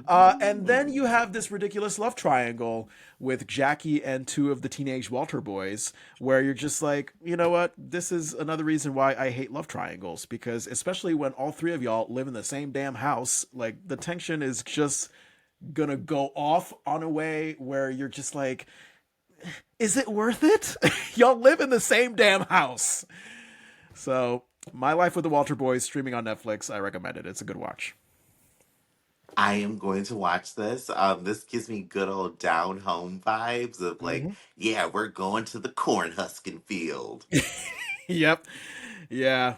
And then Mm. you have this ridiculous love triangle with Jackie and 2 of the teenage Walter boys, where you're just like, you know what? This is another reason why I hate love triangles, because especially when all 3 of y'all live in the same damn house, like the tension is just gonna go off on a way where you're just like, is it worth it? Y'all live in the same damn house. So, My Life with the Walter Boys, streaming on Netflix. I recommend it. It's a good watch. I am going to watch this. This gives me good old down home vibes of like, Mm-hmm. yeah, we're going to the corn husking field. Yep. Yeah.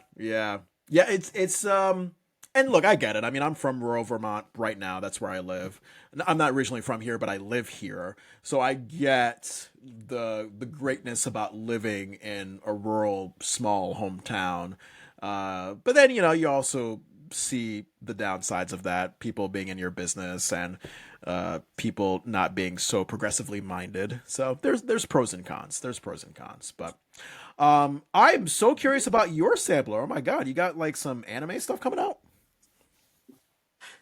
It's and look, I get it. I mean, I'm from rural Vermont right now. That's where I live. I'm not originally from here, but I live here. So I get the greatness about living in a rural small hometown. But then, you also see the downsides of that, people being in your business, and people not being so progressively minded. So there's pros and cons. There's pros and cons. But I'm so curious about your sampler. Oh my god, you got like some anime stuff coming out?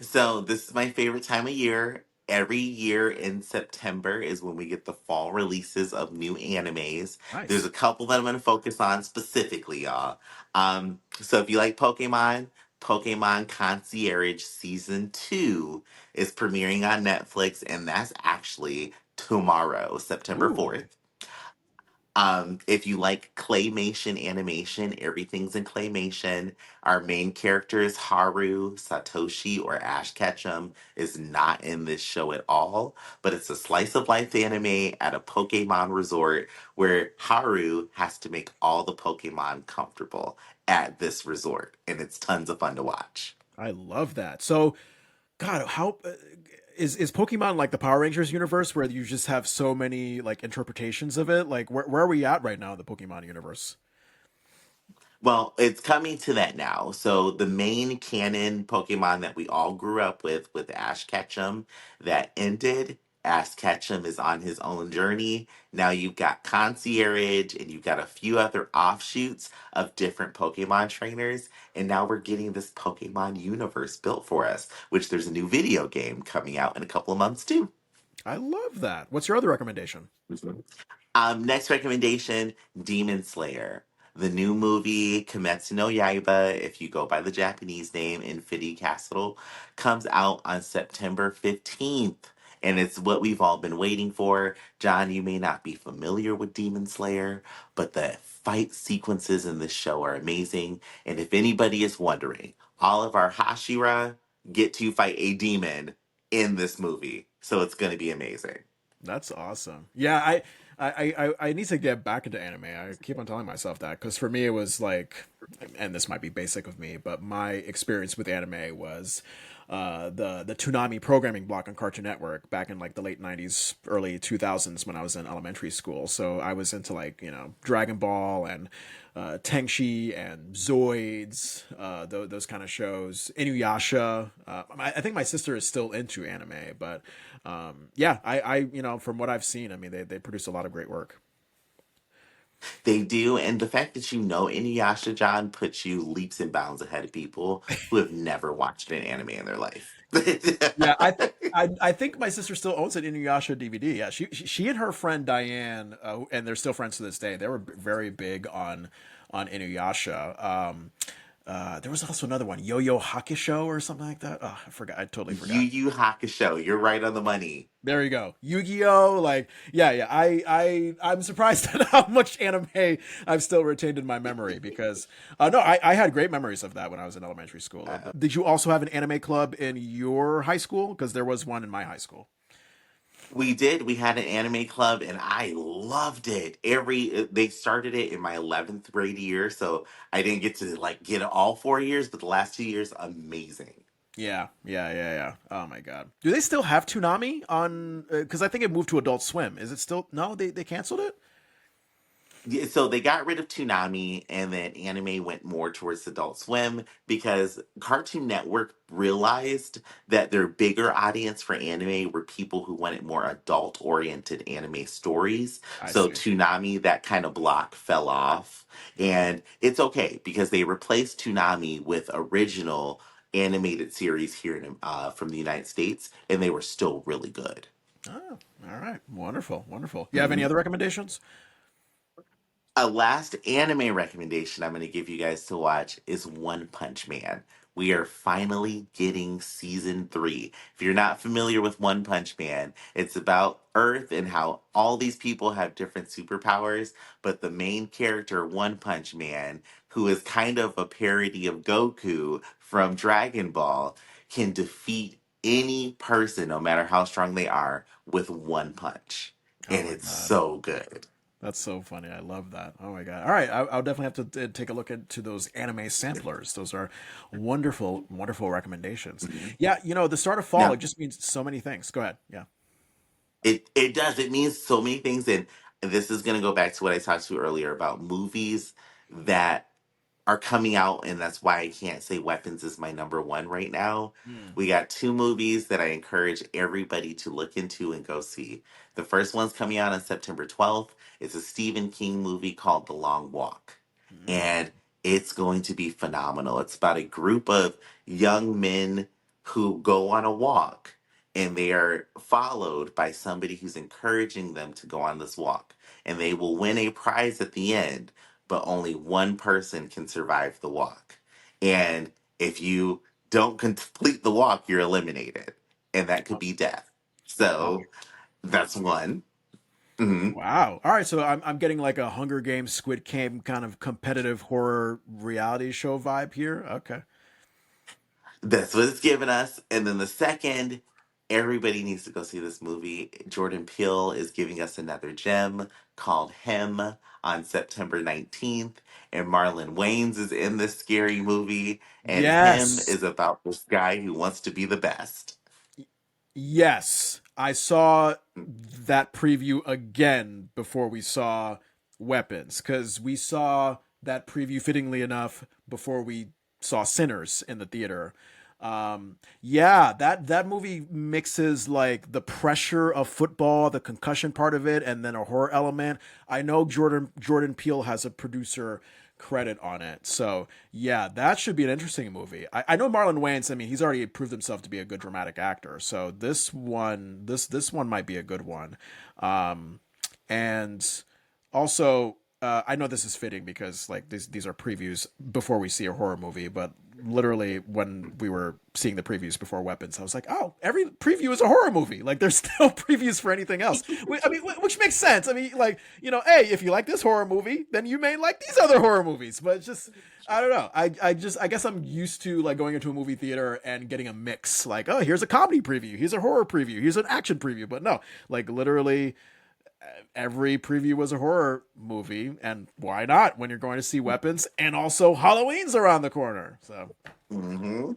So this is my favorite time of year. every year in September is when we get the fall releases of new animes. There's Nice. a couple that I'm going to focus on specifically, y'all. So if you like Pokemon, Pokemon Concierge Season 2 is premiering on Netflix, and that's actually tomorrow, September Ooh, 4th. If you like claymation animation, everything's in claymation. Our main characters, Haru, Satoshi, or Ash Ketchum, is not in this show at all, but it's a slice of life anime at a Pokemon resort where Haru has to make all the Pokemon comfortable at this resort, and it's tons of fun to watch. I love that. So, God, how is Pokemon like the Power Rangers universe where you just have so many like interpretations of it? Like, where are we at right now in the Pokemon universe? Well, it's coming to that now. So the main canon Pokemon that we all grew up with Ash Ketchum, that ended. Ash Ketchum is on his own journey. Now you've got Concierge and you've got a few other offshoots of different Pokemon trainers. And now we're getting this Pokemon universe built for us, which there's a new video game coming out in a couple of months too. I love that. What's your other recommendation? Next recommendation, Demon Slayer. The new movie, Kimetsu no Yaiba, if you go by the Japanese name, Infinity Castle, comes out on September 15th. And it's what we've all been waiting for. John, you may not be familiar with Demon Slayer, but the fight sequences in this show are amazing. And if anybody is wondering, all of our Hashira get to fight a demon in this movie. So it's going to be amazing. That's awesome. Yeah, I need to get back into anime. I keep on telling myself that because for me it was like, and this might be basic of me, but my experience with anime was the Toonami programming block on Cartoon Network back in like the late '90s, early 2000s when I was in elementary school. So I was into like Dragon Ball and Tenchi and Zoids, those kind of shows. Inuyasha. I think my sister is still into anime, but yeah, from what I've seen, I mean, they produce a lot of great work. They do, and the fact that you know Inuyasha, John, puts you leaps and bounds ahead of people who have never watched an anime in their life. Yeah, I think my sister still owns an Inuyasha DVD. Yeah, she and her friend Diane, and they're still friends to this day. They were very big on Inuyasha. There was also another one, Yo Yo Hakusho or something like that. Oh, I forgot. I totally Yu forgot. Yu Hakusho, you're right on the money. There you go. Yu-Gi-Oh! Like, yeah. I'm surprised at how much anime I've still retained in my memory because no, I had great memories of that when I was in elementary school. Did you also have an anime club in your high school? Because there was one in my high school. We did. We had an anime club, and I loved it. They started it in my 11th grade year, so I didn't get to like get it all 4 years, but the last 2 years, amazing. Yeah. Oh my god. Do they still have Toonami on? Because I think it moved to Adult Swim. Is it still? No, they canceled it. Yeah, so they got rid of Toonami and then anime went more towards Adult Swim because Cartoon Network realized that their bigger audience for anime were people who wanted more adult oriented anime stories. I So see. Toonami, that kind of block fell off. And it's okay because they replaced Toonami with original animated series here from the United States and they were still really good. Oh, all right. Wonderful. You have any other recommendations? A last anime recommendation I'm going to give you guys to watch is One Punch Man. We are finally getting season 3. If you're not familiar with One Punch Man, it's about Earth and how all these people have different superpowers, but the main character, One Punch Man, who is kind of a parody of Goku from Dragon Ball, can defeat any person, no matter how strong they are, with one punch. Oh And my it's god. so good. That's so funny. I love that. Oh my god! All right, I'll definitely have to take a look into those anime samplers. Those are wonderful recommendations. Mhm. Yeah, the start of fall, it Now, just means so many things. Go ahead. Yeah. it does. It means so many things, and this is going to go back to what I talked to earlier about movies that are coming out, and that's why I can't say Weapons is my number one right now. Mm, We got two movies that I encourage everybody to look into and go see. The first one's coming out on September 12th. It's a Stephen King movie called The Long Walk, mm. and it's going to be phenomenal. It's about a group of young men who go on a walk and they are followed by somebody who's encouraging them to go on this walk. And they will win a prize at the end, but only one person can survive the walk. And if you don't complete the walk, you're eliminated. And that could be death. Oh, So that's one. Mhm. wow. All right, so I'm getting like a Hunger Games, Squid Game kind of competitive horror reality show vibe here. Okay. That's what it's given us. And then the second, everybody needs to go see this movie. Jordan Peele is giving us another gem called Him on September 19th. And Marlon Wayans is in this scary movie. And Him Yes. is about this guy who wants to be the best. Yes. I saw that preview again before we saw Weapons cuz we saw that preview fittingly enough before we saw Sinners in the theater. Yeah, that movie mixes like the pressure of football, the concussion part of it, and then a horror element. I know Jordan Peele has a producer credit on it, so yeah, that should be an interesting movie. I know Marlon Wayans. I mean, he's already proved himself to be a good dramatic actor, so this one might be a good one. And also, I know this is fitting because like these are previews before we see a horror movie, but literally when we were seeing the previews before Weapons, I was like, oh, every preview is a horror movie. Like there's no previews for anything else. I mean, which makes sense. I mean, like hey, if you like this horror movie, then you may like these other horror movies. But it's just I don't know. I guess I'm used to like going into a movie theater and getting a mix. Like, oh, here's a comedy preview, here's a horror preview, here's an action preview. But no, like literally every preview was a horror movie, and why not when you're going to see Weapons and also Halloween's around the corner. So Hmm.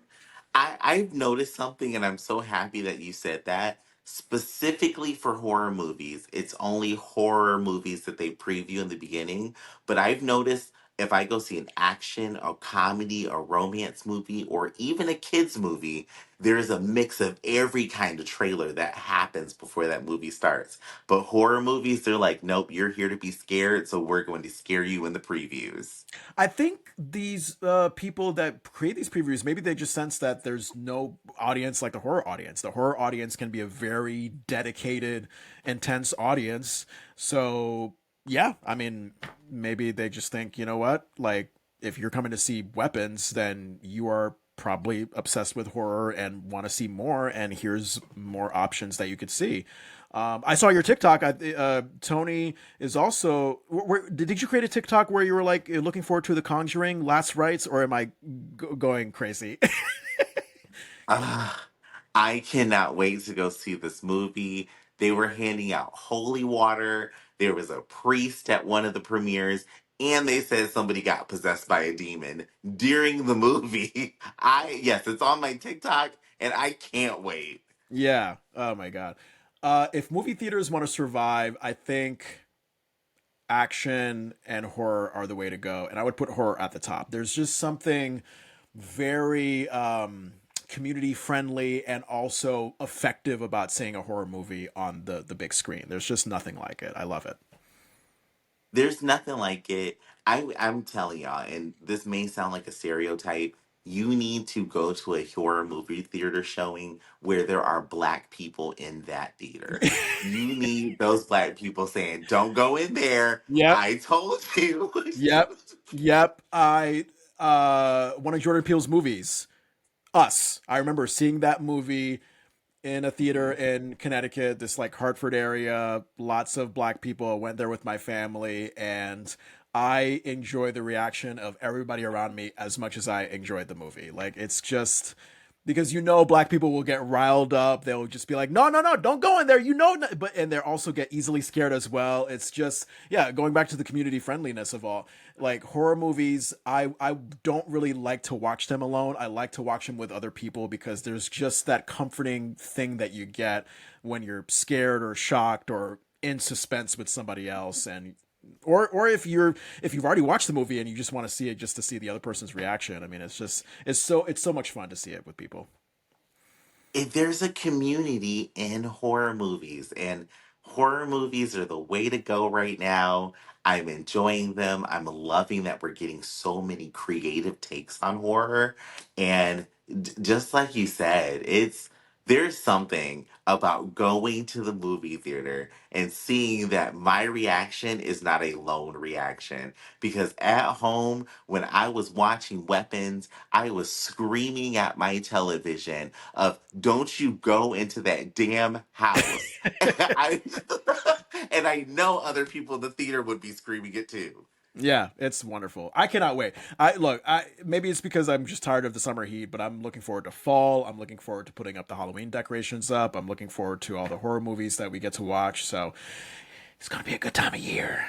I've noticed something, and I'm so happy that you said that. Specifically for horror movies, it's only horror movies that they preview in the beginning. But I've noticed if I go see an action, or comedy, or romance movie, or even a kids movie, there's a mix of every kind of trailer that happens before that movie starts. But horror movies, they're like, nope, you're here to be scared, so we're going to scare you in the previews. I think these people that create these previews, maybe they just sense that there's no audience like the horror audience. The horror audience can be a very dedicated, intense audience. So yeah, I mean, maybe they just think, you know what, like if you're coming to see Weapons, then you are probably obsessed with horror and want to see more, and here's more options that you could see. I saw your TikTok. Tony is also. Did you create a TikTok where you were like looking forward to The Conjuring Last Rites, or am I going crazy? Ah, I cannot wait to go see this movie. They were handing out holy water. There was a priest at one of the premieres, and they said somebody got possessed by a demon during the movie. Yes, it's on my TikTok, and I can't wait. Yeah. Oh my god. If movie theaters want to survive, I think action and horror are the way to go, and I would put horror at the top. There's just something very community friendly and also effective about seeing a horror movie on the big screen. There's just nothing like it. I love it. There's nothing like it. I'm telling y'all, and this may sound like a stereotype. You need to go to a horror movie theater showing where there are black people in that theater. You need those black people saying, "Don't go in there. Yep. I told you." Yep. Yep. I one of Jordan Peele's movies, Us. I remember seeing that movie in a theater in Connecticut, this like Hartford area, lots of black people. I went there with my family, and I enjoy the reaction of everybody around me as much as I enjoyed the movie. Like it's just because black people will get riled up. They'll just be like, "No, no, no, don't go in there." But and they also get easily scared as well. It's just yeah, going back to the community friendliness of all. Like horror movies, I don't really like to watch them alone. I like to watch them with other people because there's just that comforting thing that you get when you're scared or shocked or in suspense with somebody else. And or if you've already watched the movie and you just want to see it just to see the other person's reaction. I mean, it's so much fun to see it with people. If there's a community in horror movies, and horror movies are the way to go right now. I'm enjoying them. I'm loving that we're getting so many creative takes on horror. And just like you said, There's something about going to the movie theater and seeing that my reaction is not a lone reaction. Because at home, when I was watching Weapons, I was screaming at my television of, "Don't you go into that damn house." I, and I know other people in the theater would be screaming it too. Yeah, it's wonderful. I cannot wait. I look. I maybe it's because I'm just tired of the summer heat, but I'm looking forward to fall. I'm looking forward to putting up the Halloween decorations up. I'm looking forward to all the horror movies that we get to watch. So it's gonna be a good time of year.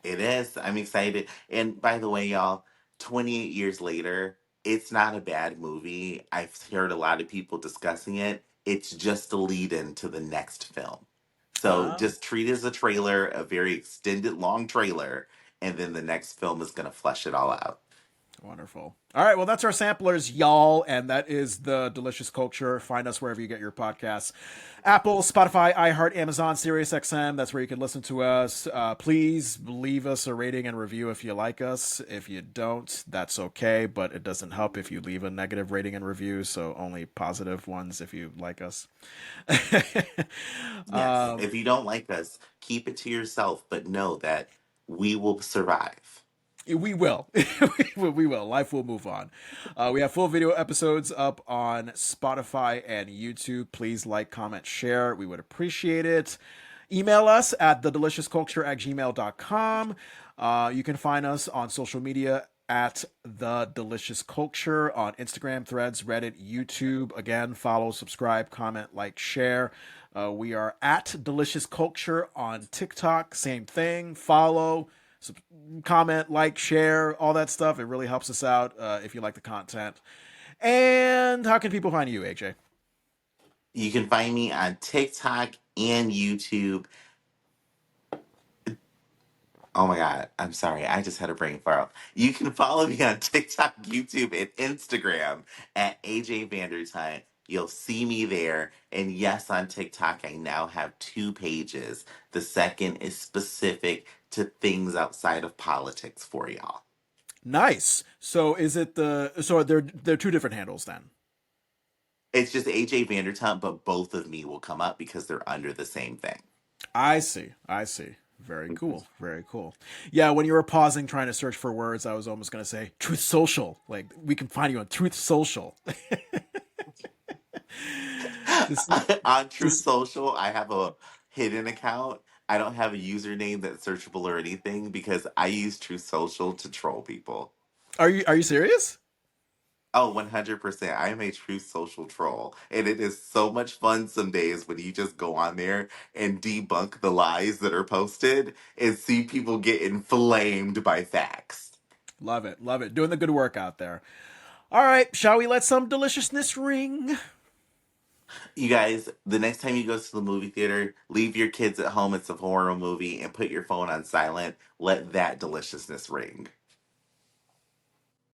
It is. I'm excited. And by the way, y'all, 28 years later, it's not a bad movie. I've heard a lot of people discussing it. It's just a lead in to the next film. So Ah. just treat it as a trailer, a very extended, long trailer, and then the next film is going to flesh it all out. Wonderful. All right, well, that's our samplers, y'all, and that is the Delicious Culture. Find us wherever you get your podcasts: Apple, Spotify, iHeart, Amazon, SiriusXM. That's where you can listen to us. Please leave us a rating and review if you like us. If you don't, that's okay, but it doesn't help if you leave a negative rating and review. So only positive ones if you like us. Yes, if you don't like us, keep it to yourself, but know that we will survive. We will. We will. Life will move on. We have full video episodes up on Spotify and YouTube. Please like, comment, share. We would appreciate it. Email us at thedeliciousculture@gmail.com. You can find us on social media at The Delicious Culture on Instagram, Threads, Reddit, YouTube. Again, follow, subscribe, comment, like, share. We are at Delicious Culture on TikTok. Same thing. Follow, comment, like, share, all that stuff. It really helps us out if you like the content. And how can people find you, AJ? You can find me on TikTok and YouTube. Oh my God. I'm sorry. I just had a brain fart. You can follow me on TikTok, YouTube, and Instagram at AJ Vandertunt. You'll see me there. And yes, on TikTok, I now have two pages. The second is specific to things outside of politics for y'all. Nice. So is it the so they're two different handles then? It's just AJ Vandertunt, but both of me will come up because they're under the same thing. I see. I see. Very cool. Very cool. Yeah, when you were pausing trying to search for words, I was almost going to say Truth Social. Like we can find you on Truth Social. just On True just Social, I have a hidden account. I don't have a username that's searchable or anything because I use True Social to troll people. are you serious? Oh, 100%. I am a true social troll. And it is so much fun some days when you just go on there and debunk the lies that are posted and see people get inflamed by facts. Love it. Love it. Doing the good work out there. All right, shall we let some deliciousness ring? You guys, the next time you go to the movie theater, leave your kids at home. It's a horror movie and put your phone on silent. Let that deliciousness ring.